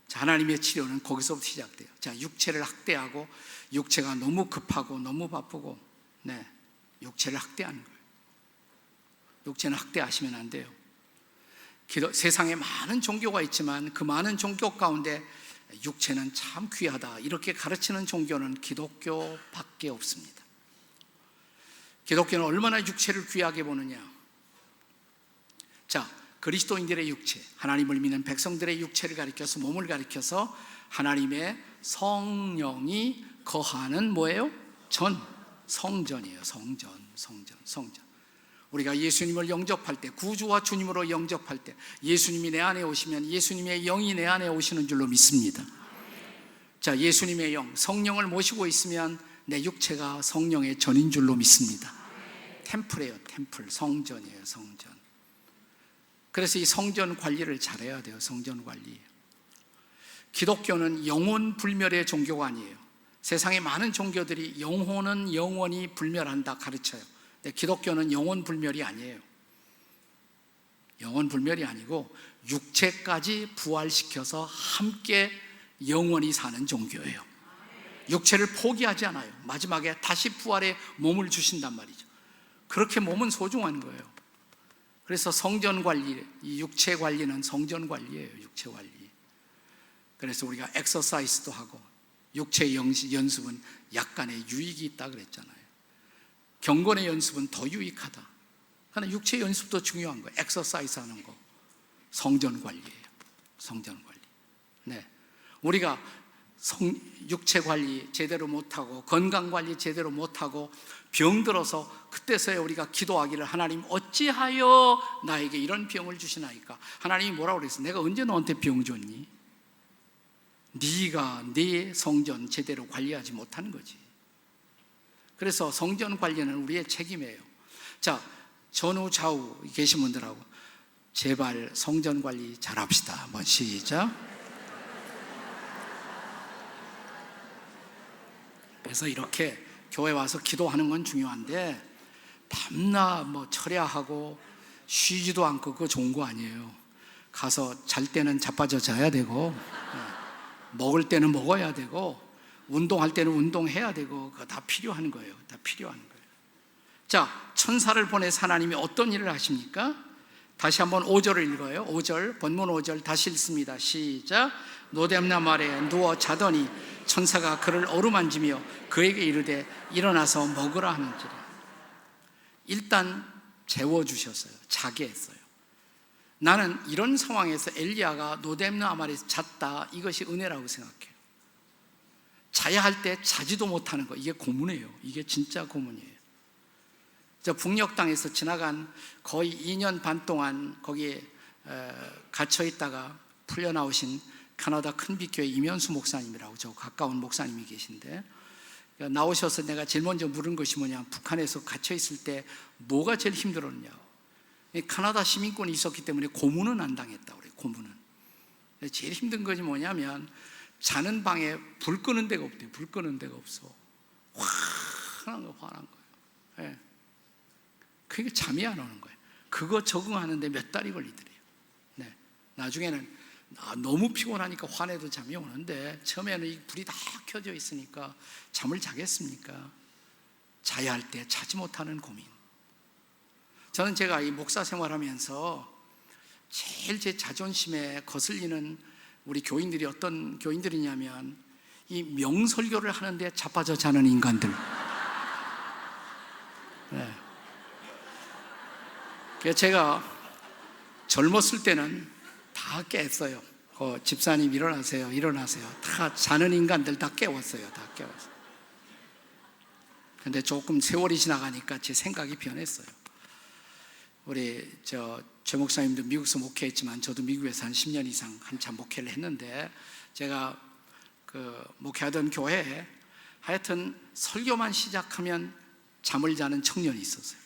자, 하나님의 치료는 거기서부터 시작돼요. 자, 육체를 학대하고, 육체가 너무 급하고 너무 바쁘고, 네, 육체를 학대하는 거예요. 육체는 학대하시면 안 돼요. 세상에 많은 종교가 있지만 그 많은 종교 가운데 육체는 참 귀하다, 이렇게 가르치는 종교는 기독교밖에 없습니다. 기독교는 얼마나 육체를 귀하게 보느냐. 자, 그리스도인들의 육체, 하나님을 믿는 백성들의 육체를 가리켜서, 몸을 가리켜서 하나님의 성령이 거하는 뭐예요? 성전이에요. 성전. 우리가 예수님을 영접할 때, 구주와 주님으로 영접할 때 예수님이 내 안에 오시면 예수님의 영이 내 안에 오시는 줄로 믿습니다. 자, 예수님의 영, 성령을 모시고 있으면 내 육체가 성령의 전인 줄로 믿습니다. 템플이에요. 템플, 성전이에요. 성전. 그래서 이 성전 관리를 잘해야 돼요. 성전 관리. 기독교는 영혼 불멸의 종교가 아니에요. 세상에 많은 종교들이 영혼은 영원히 불멸한다 가르쳐요. 근데 기독교는 영혼 불멸이 아니에요. 영혼 불멸이 아니고 육체까지 부활시켜서 함께 영원히 사는 종교예요. 육체를 포기하지 않아요. 마지막에 다시 부활의 몸을 주신단 말이죠. 그렇게 몸은 소중한 거예요. 그래서 성전 관리, 이 육체 관리는 성전 관리예요. 육체 관리. 그래서 우리가 엑서사이즈도 하고 육체 연습은 약간의 유익이 있다 그랬잖아요. 경건의 연습은 더 유익하다. 그러나 육체 연습도 중요한 거예요. 엑서사이즈 하는 거. 성전 관리예요. 성전 관리. 네. 우리가 육체 관리 제대로 못하고 건강 관리 제대로 못하고 병들어서 그때서야 우리가 기도하기를, 하나님 어찌하여 나에게 이런 병을 주시나이까. 하나님이 뭐라고 그랬어? 내가 언제 너한테 병 줬니? 네가 네 성전 제대로 관리하지 못하는 거지. 그래서 성전 관리는 우리의 책임이에요. 자, 전후 좌우 계신 분들하고 제발 성전 관리 잘합시다. 한번 시작. 그래서 이렇게 교회 와서 기도하는 건 중요한데 밤낮 철야하고 쉬지도 않고 그거 좋은 거 아니에요. 가서 잘 때는 자빠져 자야 되고, 먹을 때는 먹어야 되고, 운동할 때는 운동해야 되고, 그거 다 필요한 거예요. 다 필요한 거예요. 자, 천사를 보내서 하나님이 어떤 일을 하십니까? 다시 한번 5절을 읽어요. 5절, 본문 5절 다시 읽습니다. 시작. 노뎀남 아래 누워 자더니 천사가 그를 어루만지며 그에게 이르되 일어나서 먹으라 하는지라. 일단 재워주셨어요. 자게 했어요. 나는 이런 상황에서 엘리야가 노뎀남 아래에서 잤다, 이것이 은혜라고 생각해요. 자야 할 때 자지도 못하는 거, 이게 고문이에요. 이게 진짜 고문이에요. 저 북녘 땅에서 지나간 거의 2년 반 동안 거기에 갇혀 있다가 풀려 나오신 캐나다 큰빛교회 이면수 목사님이라고, 저 가까운 목사님이 계신데, 나오셔서 내가 제일 먼저 물은 것이 뭐냐, 북한에서 갇혀 있을 때 뭐가 제일 힘들었냐고. 캐나다 시민권이 있었기 때문에 고문은 안 당했다고 그래요. 고문은. 제일 힘든 것이 뭐냐면 자는 방에 불 끄는 데가 없대요. 불 끄는 데가 없어. 화난 거예요. 네. 그게 잠이 안 오는 거예요. 그거 적응하는데 몇 달이 걸리더래요. 네. 나중에는 너무 피곤하니까 화내도 잠이 오는데, 처음에는 이 불이 다 켜져 있으니까 잠을 자겠습니까? 자야 할 때 자지 못하는 고민. 저는 제가 이 목사 생활하면서 제일 제 자존심에 거슬리는 우리 교인들이 어떤 교인들이냐면, 이 명설교를 하는데 자빠져 자는 인간들. 네. 그래서 제가 젊었을 때는 다 깼어요. 집사님 일어나세요. 다 자는 인간들 다 깨웠어요. 근데 조금 세월이 지나가니까 제 생각이 변했어요. 우리 최 목사님도 미국에서 목회했지만 저도 미국에서 한 10년 이상 한참 목회를 했는데, 제가 목회하던 교회에 하여튼 설교만 시작하면 잠을 자는 청년이 있었어요.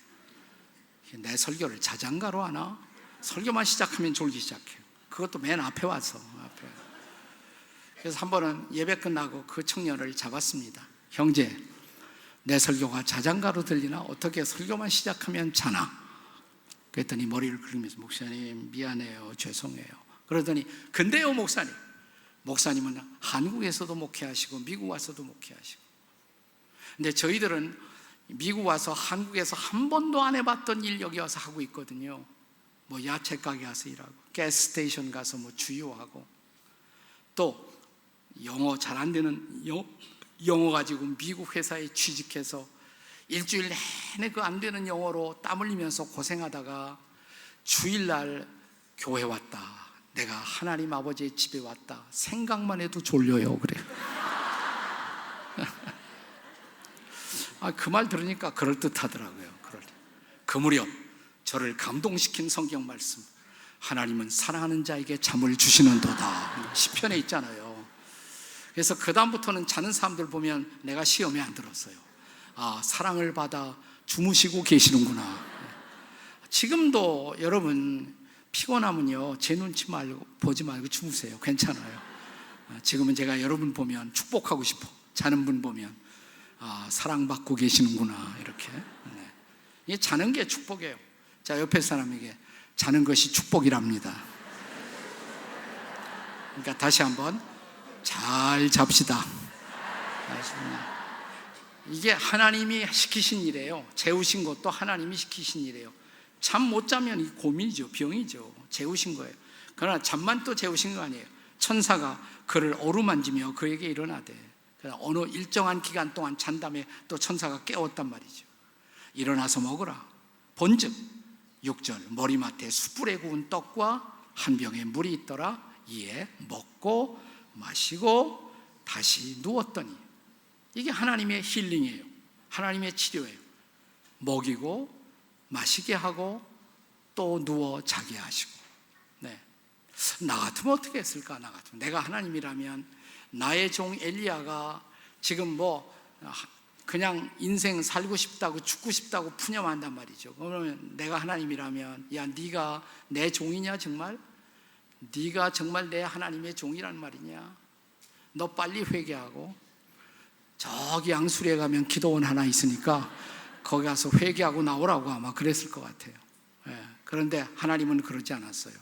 내 설교를 자장가로 하나? 설교만 시작하면 졸기 시작해요. 그것도 맨 앞에 와서. 그래서 한 번은 예배 끝나고 그 청년을 잡았습니다. 형제, 내 설교가 자장가로 들리나? 어떻게 설교만 시작하면 자나? 그랬더니 머리를 긁으면서, 목사님 미안해요, 죄송해요. 그러더니 근데요 목사님은 한국에서도 목회하시고 미국 와서도 목회하시고. 근데 저희들은 미국 와서 한국에서 한 번도 안 해봤던 일 여기 와서 하고 있거든요. 뭐 야채 가게 가서 일하고, 가스 스테이션 가서 뭐 주유하고, 또 영어 잘 안 되는 영어 가지고 미국 회사에 취직해서 일주일 내내 그 안 되는 영어로 땀 흘리면서 고생하다가 주일날 교회 왔다, 내가 하나님 아버지의 집에 왔다, 생각만 해도 졸려요. 그래. 그 말 들으니까 그럴듯하더라고요. 그 무렵 저를 감동시킨 성경 말씀, 하나님은 사랑하는 자에게 잠을 주시는도다, 시편에 있잖아요. 그래서 그 다음부터는 자는 사람들 보면 내가 시험에 안 들었어요. 사랑을 받아 주무시고 계시는구나. 지금도 여러분 피곤하면요, 제 눈치 보지 말고 주무세요. 괜찮아요. 지금은 제가 여러분 보면 축복하고 싶어. 자는 분 보면 사랑받고 계시는구나, 이렇게. 이 자는 게 축복이에요. 자, 옆에 사람에게 자는 것이 축복이랍니다. 그러니까 다시 한번 잘 잡시다. 이게 하나님이 시키신 일이에요. 재우신 것도 하나님이 시키신 일이에요. 잠 못 자면 이 고민이죠, 병이죠. 재우신 거예요. 그러나 잠만 또 재우신 거 아니에요. 천사가 그를 어루만지며 그에게 일어나대. 어느 일정한 기간 동안 잔 다음에 또 천사가 깨웠단 말이죠. 일어나서 먹으라. 본즉 6절, 머리맡에 숯불에 구운 떡과 한 병에 물이 있더라. 이에 먹고 마시고 다시 누웠더니, 이게 하나님의 힐링이에요. 하나님의 치료예요. 먹이고 마시게 하고 또 누워 자게 하시고. 나 같으면 어떻게 했을까? 나 같으면, 내가 하나님이라면 나의 종 엘리야가 지금 그냥 인생 살고 싶다고 죽고 싶다고 푸념한단 말이죠. 그러면 내가 하나님이라면, 야, 네가 내 종이냐 정말? 네가 정말 내 하나님의 종이란 말이냐? 너 빨리 회개하고, 저기 양수리에 가면 기도원 하나 있으니까 거기 가서 회개하고 나오라고 아마 그랬을 것 같아요. 그런데 하나님은 그러지 않았어요.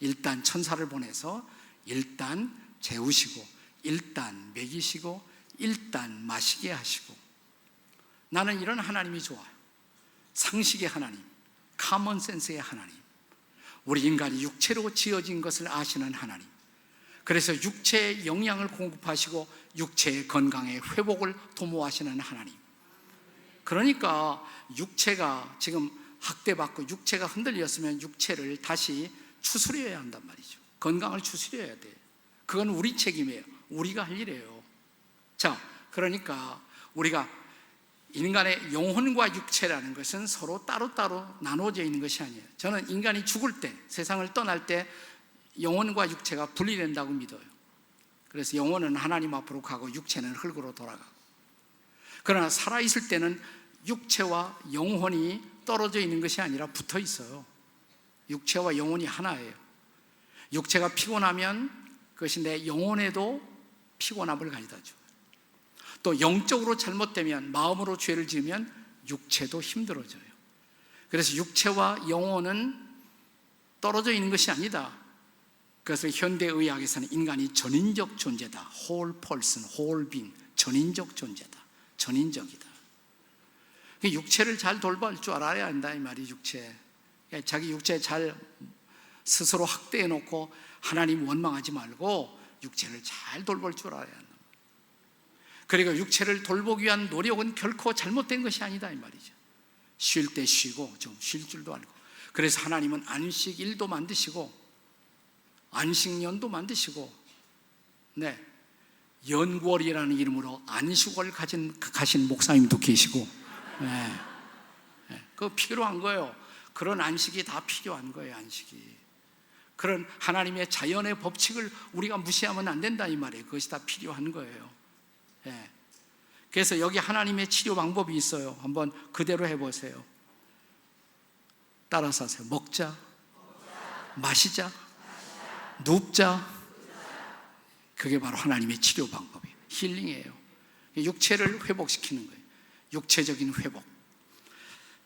일단 천사를 보내서 일단 재우시고, 일단 먹이시고, 일단 마시게 하시고. 나는 이런 하나님이 좋아요. 상식의 하나님, 카먼센스의 하나님, 우리 인간이 육체로 지어진 것을 아시는 하나님. 그래서 육체의 영양을 공급하시고 육체의 건강의 회복을 도모하시는 하나님. 그러니까 육체가 지금 학대받고 육체가 흔들렸으면 육체를 다시 추스려야 한단 말이죠. 건강을 추스려야 돼. 그건 우리 책임이에요. 우리가 할 일이에요. 자, 그러니까 우리가 인간의 영혼과 육체라는 것은 서로 따로따로 나눠져 있는 것이 아니에요. 저는 인간이 죽을 때, 세상을 떠날 때 영혼과 육체가 분리된다고 믿어요. 그래서 영혼은 하나님 앞으로 가고 육체는 흙으로 돌아가고. 그러나 살아있을 때는 육체와 영혼이 떨어져 있는 것이 아니라 붙어 있어요. 육체와 영혼이 하나예요. 육체가 피곤하면 그것이 내 영혼에도 피곤함을 가져다 줘요. 또 영적으로 잘못되면, 마음으로 죄를 지으면 육체도 힘들어져요. 그래서 육체와 영혼은 떨어져 있는 것이 아니다. 그래서 현대의학에서는 인간이 전인적 존재다. whole person, whole being, 전인적 존재다. 전인적이다. 육체를 잘 돌볼 줄 알아야 한다, 이 말이. 육체, 자기 육체 잘 스스로 학대해 놓고 하나님 원망하지 말고 육체를 잘 돌볼 줄 알아야 한다. 그리고 육체를 돌보기 위한 노력은 결코 잘못된 것이 아니다, 이 말이죠. 쉴 때 쉬고 좀 쉴 줄도 알고. 그래서 하나님은 안식일도 만드시고 안식년도 만드시고, 연구월이라는 이름으로 안식월 가신 목사님도 계시고, 그거 필요한 거예요. 그런 안식이 다 필요한 거예요. 안식이. 그런 하나님의 자연의 법칙을 우리가 무시하면 안 된다, 이 말이에요. 그것이 다 필요한 거예요. 그래서 여기 하나님의 치료 방법이 있어요. 한번 그대로 해보세요. 따라서 하세요. 먹자, 마시자, 눕자. 그게 바로 하나님의 치료 방법이에요. 힐링이에요. 육체를 회복시키는 거예요. 육체적인 회복.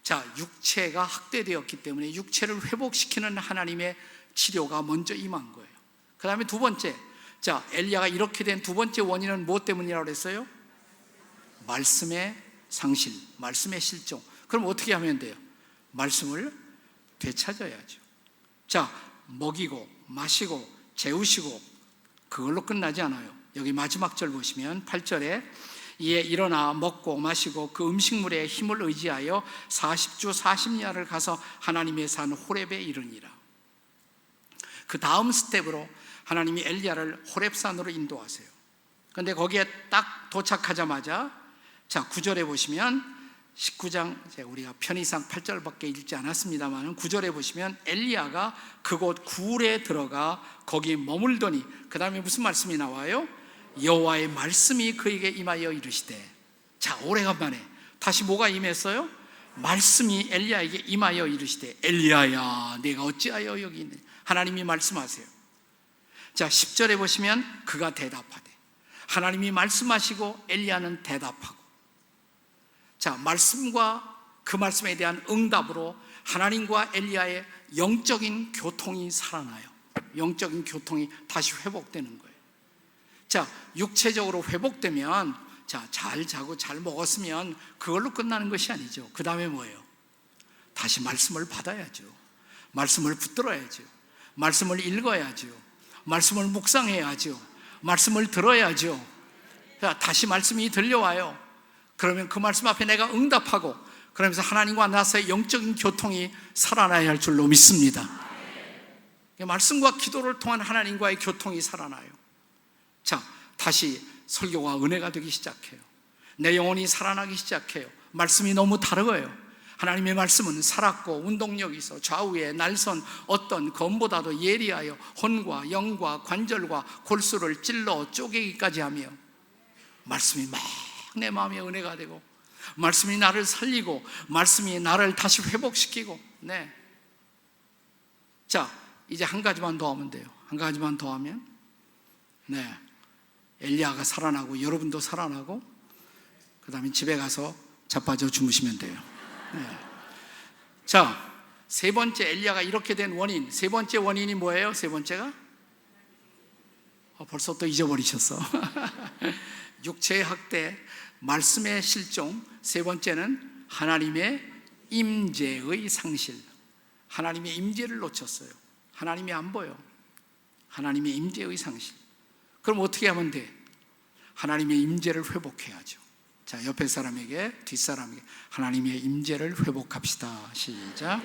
자, 육체가 학대되었기 때문에 육체를 회복시키는 하나님의 치료가 먼저 임한 거예요. 그 다음에 두 번째, 자, 엘리야가 이렇게 된 두 번째 원인은 무엇 때문이라고 그랬어요? 말씀의 상실, 말씀의 실종. 그럼 어떻게 하면 돼요? 말씀을 되찾아야죠. 자, 먹이고 마시고 재우시고 그걸로 끝나지 않아요. 여기 마지막 절 보시면 8절에 이에 일어나 먹고 마시고 그 음식물의 힘을 의지하여 40주 40야를 가서 하나님의 산 호렙에 이르니라. 그 다음 스텝으로 하나님이 엘리야를 호렙산으로 인도하세요. 그런데 거기에 딱 도착하자마자 자 9절에 보시면 19장 우리가 편의상 8절밖에 읽지 않았습니다만 9절에 보시면 엘리야가 그곳 굴에 들어가 거기 머물더니 그 다음에 무슨 말씀이 나와요? 여호와의 말씀이 그에게 임하여 이르시되. 자, 오래간만에 다시 뭐가 임했어요? 말씀이 엘리야에게 임하여 이르시되 엘리야야 내가 어찌하여 여기 있느냐. 하나님이 말씀하세요. 자 10절에 보시면 그가 대답하되. 하나님이 말씀하시고 엘리야는 대답하고. 자, 말씀과 그 말씀에 대한 응답으로 하나님과 엘리야의 영적인 교통이 살아나요. 영적인 교통이 다시 회복되는 거예요. 자, 육체적으로 회복되면 자, 잘 자고 잘 먹었으면 그걸로 끝나는 것이 아니죠. 그 다음에 뭐예요? 다시 말씀을 받아야죠. 말씀을 붙들어야죠. 말씀을 읽어야죠. 말씀을 묵상해야죠. 말씀을 들어야죠. 자, 다시 말씀이 들려와요. 그러면 그 말씀 앞에 내가 응답하고 그러면서 하나님과 나 사이의 영적인 교통이 살아나야 할 줄로 믿습니다. 말씀과 기도를 통한 하나님과의 교통이 살아나요. 자, 다시 설교가 은혜가 되기 시작해요. 내 영혼이 살아나기 시작해요. 말씀이 너무 다르고요. 하나님의 말씀은 살았고 운동력이 있어 좌우에 날선 어떤 검보다도 예리하여 혼과 영과 관절과 골수를 찔러 쪼개기까지 하며 말씀이 막 내 마음에 은혜가 되고 말씀이 나를 살리고 말씀이 나를 다시 회복시키고. 네. 자, 이제 한 가지만 더 하면 돼요. 한 가지만 더 하면 네, 엘리야가 살아나고 여러분도 살아나고 그 다음에 집에 가서 자빠져 주무시면 돼요. 네. 자, 세 번째 엘리야가 이렇게 된 원인, 세 번째 원인이 뭐예요? 세 번째가? 벌써 또 잊어버리셨어. 육체의 학대, 말씀의 실종. 세 번째는 하나님의 임재의 상실. 하나님의 임재를 놓쳤어요. 하나님이 안 보여. 하나님의 임재의 상실. 그럼 어떻게 하면 돼? 하나님의 임재를 회복해야죠. 자, 옆에 사람에게, 뒷사람에게 하나님의 임재를 회복합시다. 시작.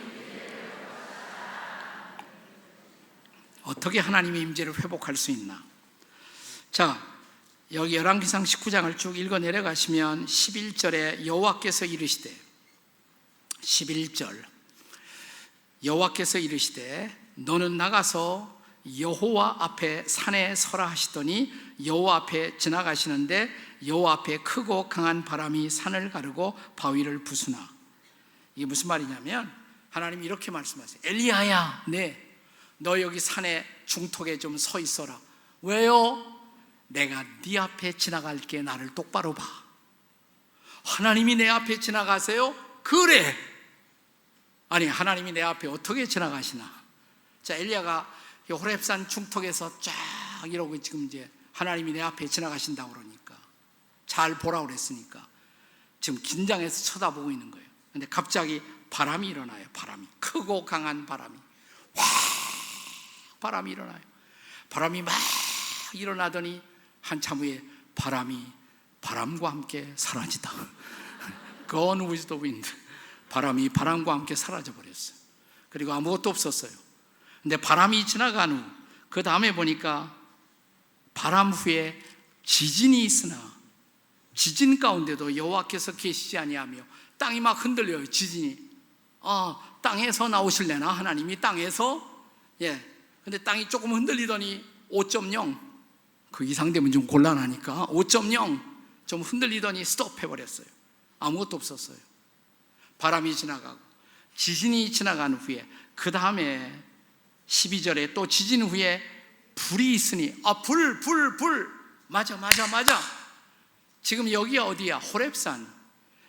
어떻게 하나님의 임재를 회복할 수 있나? 자, 여기 열왕기상 19장을 쭉 읽어 내려가시면 11절에 여호와께서 이르시되 11절 여호와께서 이르시되 너는 나가서 여호와 앞에 산에 서라 하시더니 여호와 앞에 지나가시는데 여호와 앞에 크고 강한 바람이 산을 가르고 바위를 부수나. 이게 무슨 말이냐면 하나님이 이렇게 말씀하세요. 엘리야야, 네, 너 여기 산의 중턱에 좀 서 있어라. 왜요? 내가 네 앞에 지나갈게. 나를 똑바로 봐. 하나님이 내 앞에 지나가세요? 그래. 아니, 하나님이 내 앞에 어떻게 지나가시나? 자, 엘리야가 호렙산 중턱에서 쫙 이러고 지금 이제 하나님이 내 앞에 지나가신다고 그러니까 잘 보라고 그랬으니까 지금 긴장해서 쳐다보고 있는 거예요. 근데 갑자기 바람이 일어나요. 바람이 크고 강한 바람이 바람이 일어나요. 바람이 막 일어나더니 한참 후에 바람과 함께 사라지다. Gone with the wind. 바람이 바람과 함께 사라져 버렸어요. 그리고 아무것도 없었어요. 근데 바람이 지나간 후 그 다음에 보니까 바람 후에 지진이 있으나 지진 가운데도 여호와께서 계시지 아니하며 땅이 막 흔들려요. 지진이. 땅에서 나오실래나? 하나님이 땅에서. 예. 근데 땅이 조금 흔들리더니 5.0 그 이상 되면 좀 곤란하니까 5.0 좀 흔들리더니 스톱해버렸어요. 아무것도 없었어요. 바람이 지나가고 지진이 지나간 후에 그 다음에 12절에 또 지진 후에 불이 있으니 불 맞아. 지금 여기가 어디야? 호렙산.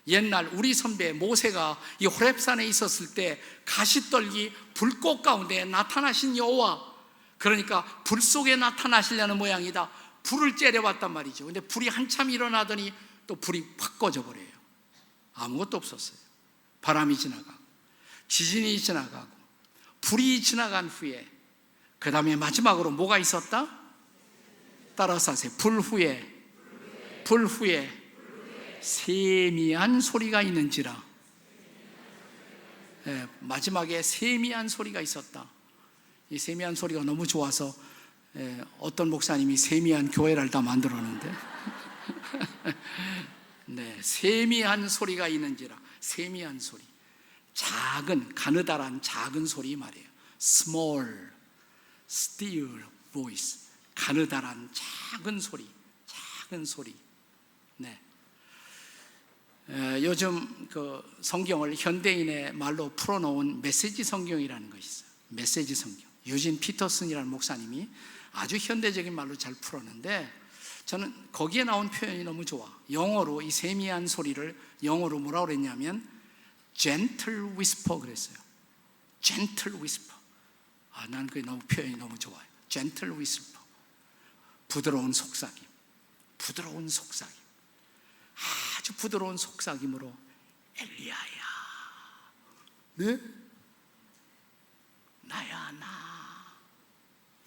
옛날 우리 선배 모세가 이 호렙산에 있었을 때 가시떨기 불꽃 가운데 나타나신 여호와. 그러니까 불 속에 나타나시려는 모양이다. 불을 째려봤단 말이죠. 근데 불이 한참 일어나더니 또 불이 확 꺼져버려요. 아무것도 없었어요. 바람이 지나가고 지진이 지나가고 불이 지나간 후에, 그 다음에 마지막으로 뭐가 있었다? 따라서 하세요. 불 후에 세미한 소리가 있는지라. 마지막에 세미한 소리가 있었다. 이 세미한 소리가 너무 좋아서 어떤 목사님이 세미한 교회를 다 만들었는데 네, 세미한 소리가 있는지라. 세미한 소리, 작은, 가느다란 작은 소리 말이에요. Small, still voice. 가느다란 작은 소리, 작은 소리. 네. 요즘 그 성경을 현대인의 말로 풀어놓은 메시지 성경이라는 것이 있어요. 메시지 성경. 유진 피터슨이라는 목사님이 아주 현대적인 말로 잘 풀었는데, 저는 거기에 나온 표현이 너무 좋아. 영어로 이 세미한 소리를 영어로 뭐라고 그랬냐면 gentle whisper 그랬어요. gentle whisper. 난 그게 너무 표현이 너무 좋아요. gentle whisper. 부드러운 속삭임. 부드러운 속삭임. 아주 부드러운 속삭임으로 엘리야야, 네? 나야 나,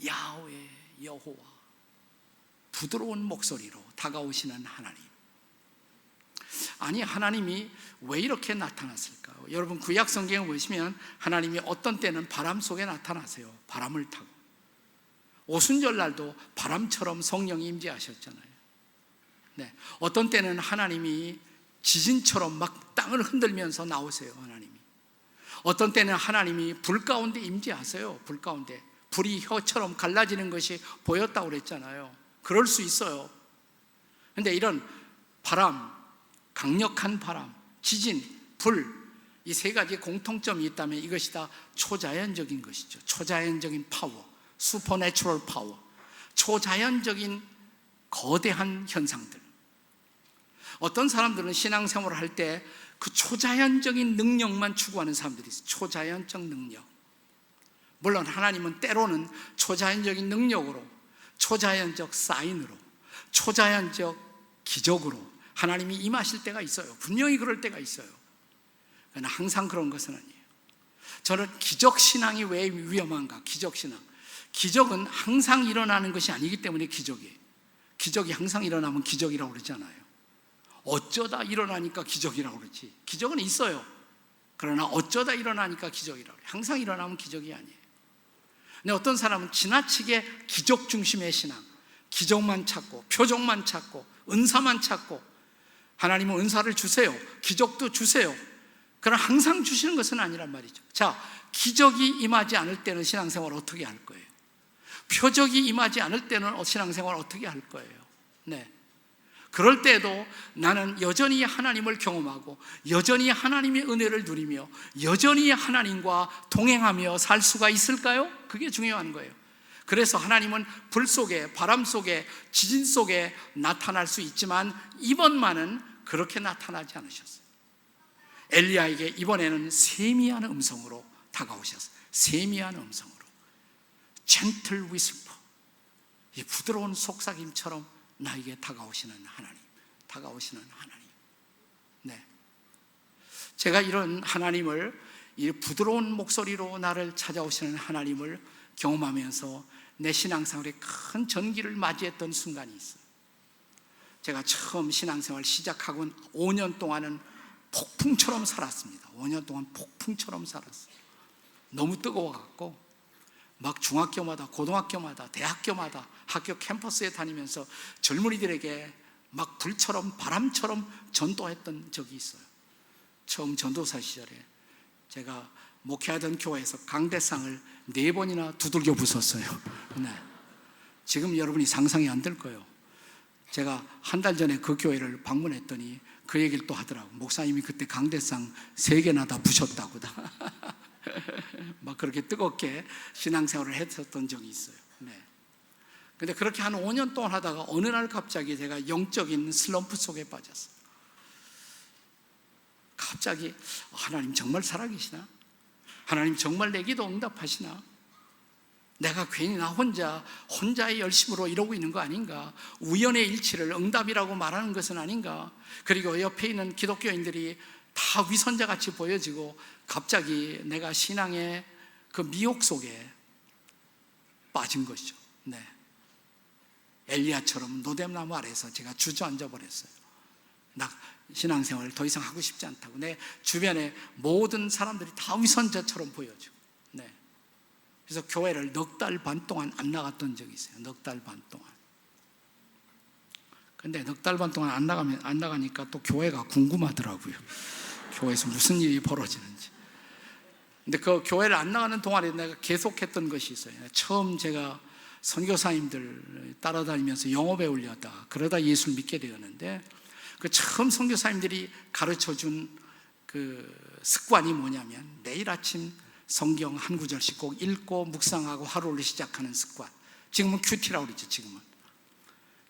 야훼 여호와. 부드러운 목소리로 다가오시는 하나님. 아니, 하나님이 왜 이렇게 나타났을까? 여러분 구약 성경을 보시면 하나님이 어떤 때는 바람 속에 나타나세요. 바람을 타고. 오순절 날도 바람처럼 성령이 임재하셨잖아요. 네. 어떤 때는 하나님이 지진처럼 막 땅을 흔들면서 나오세요. 하나님이. 어떤 때는 하나님이 불 가운데 임재하세요. 불 가운데 불이 혀처럼 갈라지는 것이 보였다고 그랬잖아요. 그럴 수 있어요. 그런데 이런 바람, 강력한 바람, 지진, 불, 이 세 가지 공통점이 있다면 이것이 다 초자연적인 것이죠. 초자연적인 파워, 슈퍼내추럴 파워, 초자연적인 거대한 현상들. 어떤 사람들은 신앙생활을 할 때 그 초자연적인 능력만 추구하는 사람들이 있어요. 초자연적 능력. 물론 하나님은 때로는 초자연적인 능력으로, 초자연적 사인으로, 초자연적 기적으로 하나님이 임하실 때가 있어요. 분명히 그럴 때가 있어요. 그러나 항상 그런 것은 아니에요. 저는 기적신앙이 왜 위험한가? 기적신앙. 기적은 항상 일어나는 것이 아니기 때문에 기적이에요. 기적이 항상 일어나면 기적이라고 그러잖아요. 어쩌다 일어나니까 기적이라고 그러지. 기적은 있어요. 그러나 어쩌다 일어나니까 기적이라고 그래요. 항상 일어나면 기적이 아니에요. 근데 어떤 사람은 지나치게 기적 중심의 신앙, 기적만 찾고 표적만 찾고 은사만 찾고, 하나님은 은사를 주세요, 기적도 주세요. 그러나 항상 주시는 것은 아니란 말이죠. 자, 기적이 임하지 않을 때는 신앙생활 어떻게 할 거예요? 표적이 임하지 않을 때는 신앙생활 어떻게 할 거예요? 네. 그럴 때도 나는 여전히 하나님을 경험하고 여전히 하나님의 은혜를 누리며 여전히 하나님과 동행하며 살 수가 있을까요? 그게 중요한 거예요. 그래서 하나님은 불 속에, 바람 속에, 지진 속에 나타날 수 있지만 이번만은 그렇게 나타나지 않으셨어요. 엘리야에게 이번에는 세미한 음성으로 다가오셨어요. 세미한 음성으로. gentle whisper. 이 부드러운 속삭임처럼 나에게 다가오시는 하나님, 다가오시는 하나님. 네. 제가 이런 하나님을, 이 부드러운 목소리로 나를 찾아오시는 하나님을 경험하면서 내 신앙생활에 큰 전기를 맞이했던 순간이 있어요. 제가 처음 신앙생활 시작하고 5년 동안은 폭풍처럼 살았습니다. 5년 동안 폭풍처럼 살았어요. 너무 뜨거워갖고 막 중학교마다, 고등학교마다, 대학교마다 학교 캠퍼스에 다니면서 젊은이들에게 막 불처럼 바람처럼 전도했던 적이 있어요. 처음 전도사 시절에 제가 목회하던 교회에서 강대상을 4번이나 두들겨 부쉈어요. 네. 지금 여러분이 상상이 안 될 거예요. 제가 한 달 전에 그 교회를 방문했더니 그 얘기를 또 하더라고. 목사님이 그때 강대상 3개나 다 부셨다고. 막 그렇게 뜨겁게 신앙생활을 했었던 적이 있어요. 네. 근데 그렇게 한 5년 동안 하다가 어느 날 갑자기 제가 영적인 슬럼프 속에 빠졌어요. 갑자기 하나님 정말 살아계시나? 하나님 정말 내 기도 응답하시나? 내가 괜히 나 혼자의 열심으로 이러고 있는 거 아닌가? 우연의 일치를 응답이라고 말하는 것은 아닌가? 그리고 옆에 있는 기독교인들이 다 위선자같이 보여지고 갑자기 내가 신앙의 그 미혹 속에 빠진 것이죠. 네. 엘리야처럼 노뎀나무 아래에서 제가 주저앉아 버렸어요. 나 신앙생활을 더 이상 하고 싶지 않다고. 내 주변에 모든 사람들이 다 위선자처럼 보여지고. 네. 그래서 교회를 넉 달 반 동안 안 나갔던 적이 있어요. 넉 달 반 동안. 근데 넉 달 반 동안 안 나가니까 또 교회가 궁금하더라고요. 교회에서 무슨 일이 벌어지는지. 근데 그 교회를 안 나가는 동안에 내가 계속했던 것이 있어요. 처음 제가 선교사님들 따라다니면서 영어 배우려다 그러다 예수를 믿게 되었는데, 그 처음 선교사님들이 가르쳐준 그 습관이 뭐냐면 매일 아침 성경 한 구절씩 꼭 읽고 묵상하고 하루를 시작하는 습관. 지금은 큐티라고 그러죠. 지금은.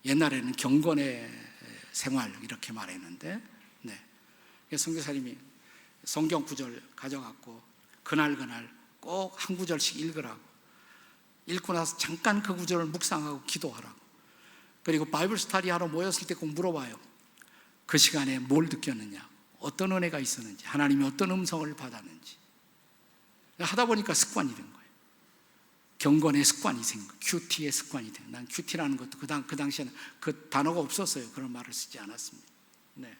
옛날에는 경건의 생활 이렇게 말했는데, 네. 선교사님이 성경 구절 가져갖고 그날 꼭 한 구절씩 읽으라고, 읽고 나서 잠깐 그 구절을 묵상하고 기도하라고, 그리고 바이블 스터디 하러 모였을 때 꼭 물어봐요. 그 시간에 뭘 느꼈느냐, 어떤 은혜가 있었는지, 하나님이 어떤 음성을 받았는지. 하다 보니까 습관이 된 거예요. 경건의 습관이 생긴 거예요. 큐티의 습관이 된 거예요. 난 큐티라는 것도 그 당시에는 그 단어가 없었어요. 그런 말을 쓰지 않았습니다. 네.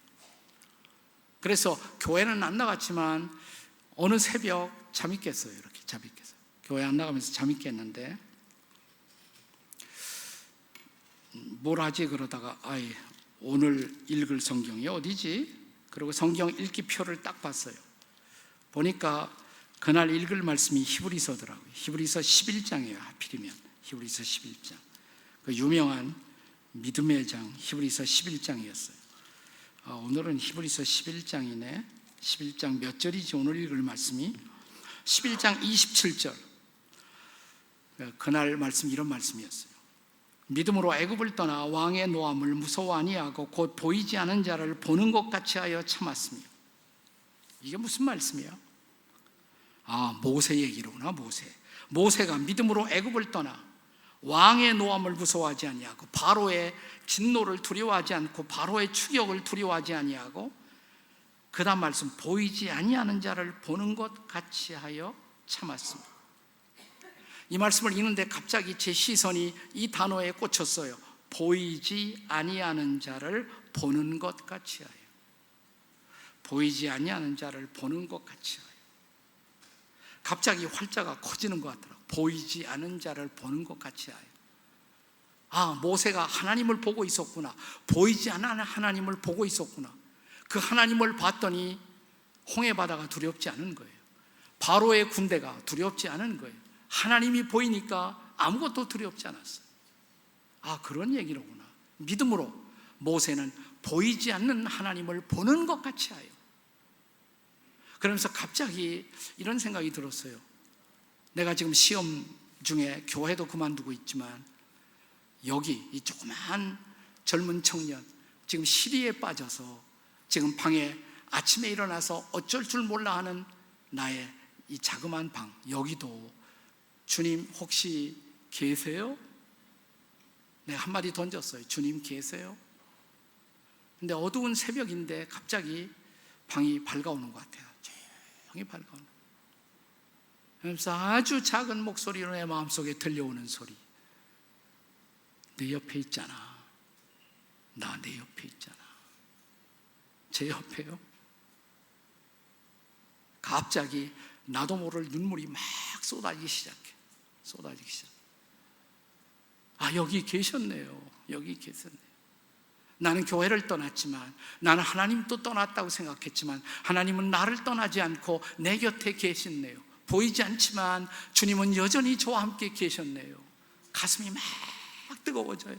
그래서 교회는 안 나갔지만 어느 새벽 잠이 깼어요. 이렇게 잠이 깼어요. 교회 안 나가면서 잠이 깼는데, 뭘 하지 그러다가 오늘 읽을 성경이 어디지? 그리고 성경 읽기 표를 딱 봤어요. 보니까 그날 읽을 말씀이 히브리서더라고요. 히브리서 11장이에요. 하필이면 히브리서 11장, 그 유명한 믿음의 장 히브리서 11장이었어요. 오늘은 히브리서 11장이네. 11장 몇 절이지 오늘 읽을 말씀이? 11장 27절. 그날 말씀 이런 말씀이었어요. 믿음으로 애굽을 떠나 왕의 노함을 무서워 아니하고 곧 보이지 않은 자를 보는 것 같이 하여 참았으며. 이게 무슨 말씀이야? 모세 얘기로구나. 모세가 믿음으로 애굽을 떠나 왕의 노함을 무서워하지 아니하고 바로의 진노를 두려워하지 않고 바로의 추격을 두려워하지 아니하고, 그 다음 말씀, 보이지 아니하는 자를 보는 것 같이 하여 참았습니다. 이 말씀을 읽는데 갑자기 제 시선이 이 단어에 꽂혔어요. 보이지 아니하는 자를 보는 것 같이 하여. 보이지 아니하는 자를 보는 것 같이 하여. 갑자기 활자가 커지는 것 같더라고요. 보이지 않은 자를 보는 것 같이 하여. 모세가 하나님을 보고 있었구나. 보이지 않는 하나님을 보고 있었구나. 그 하나님을 봤더니 홍해바다가 두렵지 않은 거예요. 바로의 군대가 두렵지 않은 거예요. 하나님이 보이니까 아무것도 두렵지 않았어요. 그런 얘기로구나. 믿음으로 모세는 보이지 않는 하나님을 보는 것 같이 하여. 그러면서 갑자기 이런 생각이 들었어요. 내가 지금 시험 중에 교회도 그만두고 있지만, 여기 이 조그만 젊은 청년, 지금 시리에 빠져서 지금 방에 아침에 일어나서 어쩔 줄 몰라 하는 나의 이 자그마한 방, 여기도 주님 혹시 계세요? 내가 한마디 던졌어요. 주님 계세요? 근데 어두운 새벽인데 갑자기 방이 밝아오는 것 같아요. 조용히 밝아오는 거예요. 그래서 아주 작은 목소리로 내 마음속에 들려오는 소리. 내 옆에 있잖아. 나 내 옆에 있잖아. 제 옆에요? 갑자기 나도 모를 눈물이 막 쏟아지기 시작해. 여기 계셨네요. 여기 계셨네요. 나는 교회를 떠났지만, 나는 하나님도 떠났다고 생각했지만, 하나님은 나를 떠나지 않고 내 곁에 계셨네요. 보이지 않지만 주님은 여전히 저와 함께 계셨네요. 가슴이 막 뜨거워져요.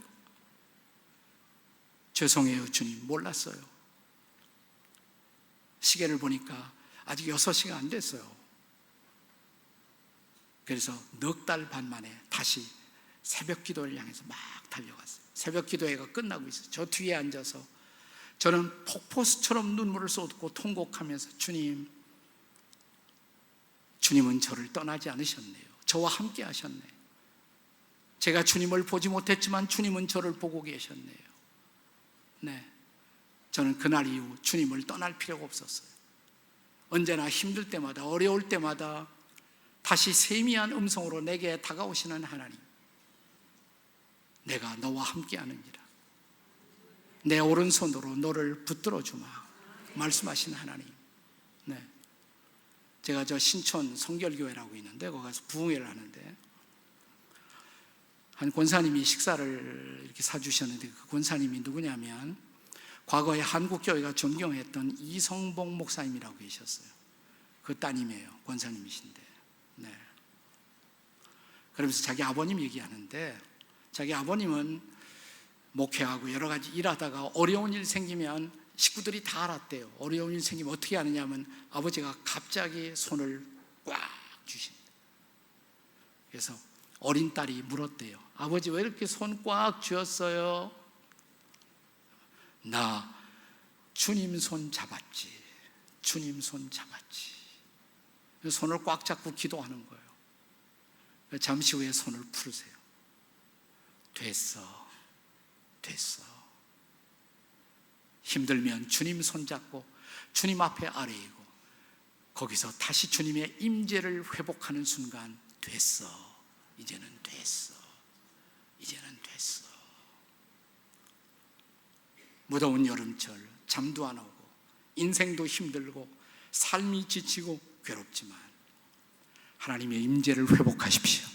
죄송해요 주님, 몰랐어요. 시계를 보니까 아직 6시가 안 됐어요. 그래서 넉 달 반 만에 다시 새벽 기도를 향해서 막 달려갔어요. 새벽 기도회가 끝나고 있어요. 저 뒤에 앉아서 저는 폭포수처럼 눈물을 쏟고 통곡하면서, 주님은 저를 떠나지 않으셨네요. 저와 함께 하셨네요. 제가 주님을 보지 못했지만 주님은 저를 보고 계셨네요. 네, 저는 그날 이후 주님을 떠날 필요가 없었어요. 언제나 힘들 때마다, 어려울 때마다 다시 세미한 음성으로 내게 다가오시는 하나님, 내가 너와 함께하느니라, 내 오른손으로 너를 붙들어 주마 말씀하신 하나님. 네. 제가 저 신촌 성결교회라고 있는데 거기 가서 부흥회를 하는데 한 권사님이 식사를 이렇게 사주셨는데, 그 권사님이 누구냐면 과거에 한국교회가 존경했던 이성봉 목사님이라고 계셨어요. 그 따님이에요. 권사님이신데. 네. 그러면서 자기 아버님 얘기하는데, 자기 아버님은 목회하고 여러 가지 일하다가 어려운 일 생기면 식구들이 다 알았대요. 어려운 일 생기면 어떻게 하느냐면 아버지가 갑자기 손을 꽉 주신대요. 그래서 어린 딸이 물었대요. 아버지 왜 이렇게 손 꽉 쥐었어요? 나 주님 손 잡았지. 주님 손 잡았지. 손을 꽉 잡고 기도하는 거예요. 잠시 후에 손을 풀으세요. 됐어. 힘들면 주님 손잡고 주님 앞에 아뢰이고 거기서 다시 주님의 임재를 회복하는 순간, 됐어. 이제는 됐어. 무더운 여름철 잠도 안 오고 인생도 힘들고 삶이 지치고 괴롭지만 하나님의 임재를 회복하십시오.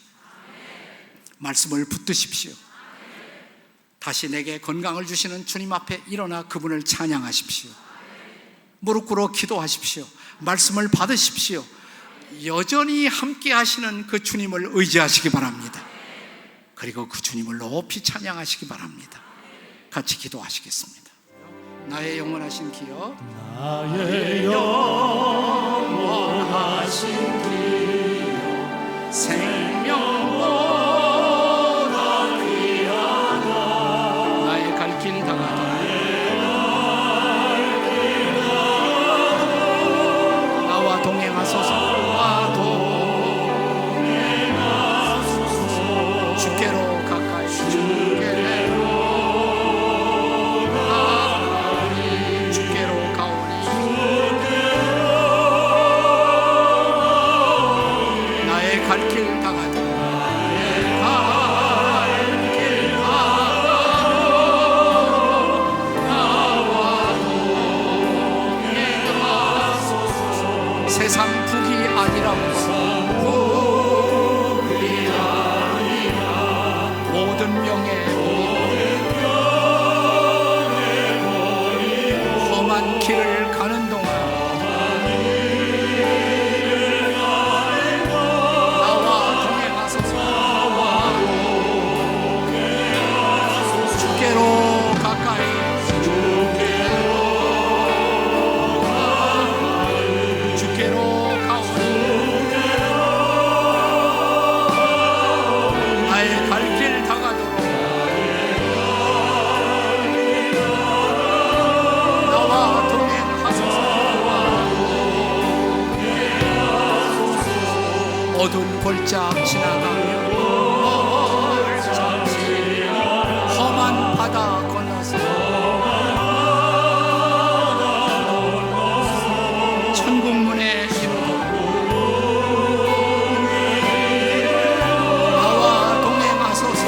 말씀을 붙드십시오. 다시 내게 건강을 주시는 주님 앞에 일어나 그분을 찬양하십시오. 무릎 꿇어 기도하십시오. 말씀을 받으십시오. 여전히 함께 하시는 그 주님을 의지하시기 바랍니다. 그리고 그 주님을 높이 찬양하시기 바랍니다. 같이 기도하시겠습니다. 나의 영원하신 기여, 나의 영원하신 기여, 생명보다 귀하다. 나의 갈 길 다가다. 나와 동행하소서. 주께로 가까이, 주께로 가오니. 나의 갈 길 다가다. 세상 북이 아니라고 모든 명예 험한 길을 가는 동안 나와 동행하소서. 주께로 가까이, 주께로 가오니. 나의 갈 길 다가도록 나와 동행하소서. 어두운 골짝 지나가며 험한 바다 건너서 천국 문에 이르고 나와 동행하소서.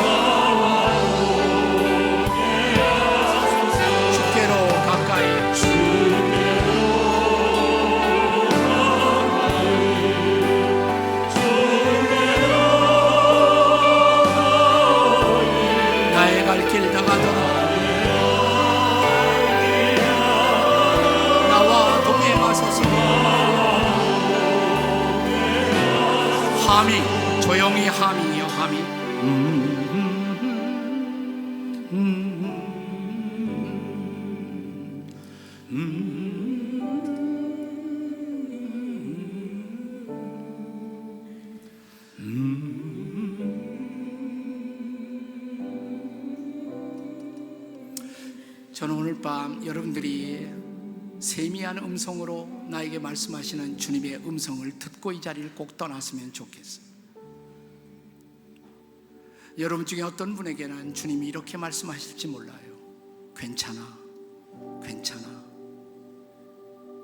주께로 가까이, 나의 갈 길 다가도록 나와 동행하소서. 하미, 조용히 하미여 하미. 저는 오늘 밤 여러분들이 세미한 음성으로 나에게 말씀하시는 주님의 음성을 듣고 이 자리를 꼭 떠났으면 좋겠어요. 여러분 중에 어떤 분에게는 주님이 이렇게 말씀하실지 몰라요. 괜찮아,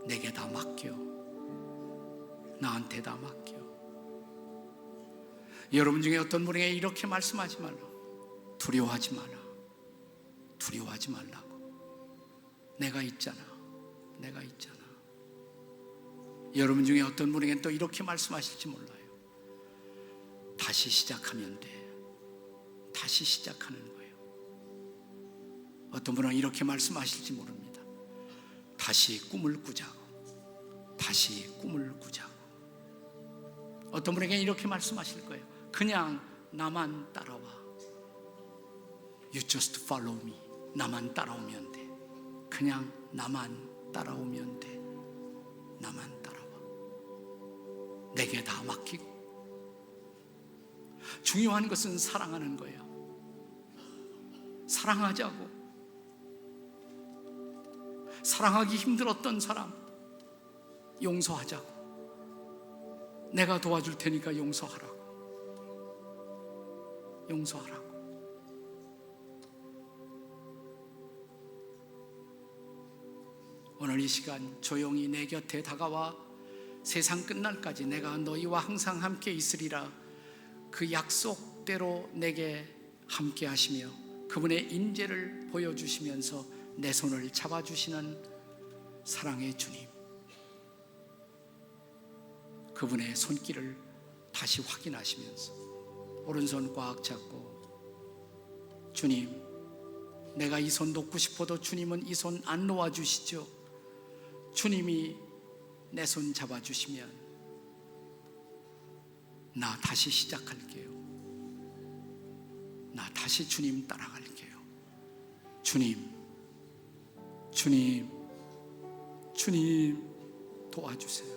내게 다 맡겨. 나한테 다 맡겨. 여러분 중에 어떤 분에게 이렇게 말씀하지 말라. 두려워하지 마라. 두려워하지 말라고. 내가 있잖아. 내가 있잖아. 여러분 중에 어떤 분에게 또 이렇게 말씀하실지 몰라요. 다시 시작하면 돼. 다시 시작하는 거예요. 어떤 분은 이렇게 말씀하실지 모릅니다. 다시 꿈을 꾸자고. 다시 꿈을 꾸자고. 어떤 분에게 이렇게 말씀하실 거예요. 그냥 나만 따라와. You just follow me. 나만 따라오면 돼. 그냥 나만 따라오면 돼. 나만 따라와. 내게 다 맡기고. 중요한 것은 사랑하는 거예요. 사랑하자고. 사랑하기 힘들었던 사람 용서하자고. 내가 도와줄 테니까 용서하라고. 용서하라고. 오늘 이 시간 조용히 내 곁에 다가와 세상 끝날까지 내가 너희와 항상 함께 있으리라 그 약속대로 내게 함께 하시며 그분의 인재를 보여주시면서 내 손을 잡아주시는 사랑의 주님, 그분의 손길을 다시 확인하시면서 오른손 꽉 잡고, 주님, 내가 이 손 놓고 싶어도 주님은 이 손 안 놓아주시죠. 주님이 내 손 잡아주시면 나 다시 시작할게요. 나 다시 주님 따라갈게요. 주님, 주님, 주님 도와주세요.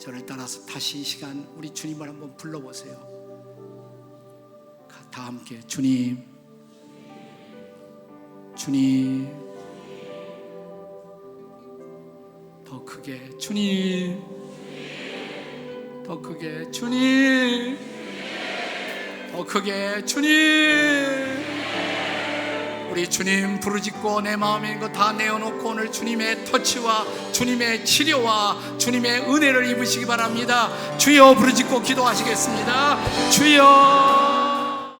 저를 따라서 다시 이 시간 우리 주님을 한번 불러보세요. 다 함께 주님, 주님, 더 크게 주님, 더 크게 주님, 더 크게 주님. 우리 주님 부르짖고 내 마음에 있는 거 다 내어놓고 오늘 주님의 터치와 주님의 치료와 주님의 은혜를 입으시기 바랍니다. 주여 부르짖고 기도하시겠습니다. 주여.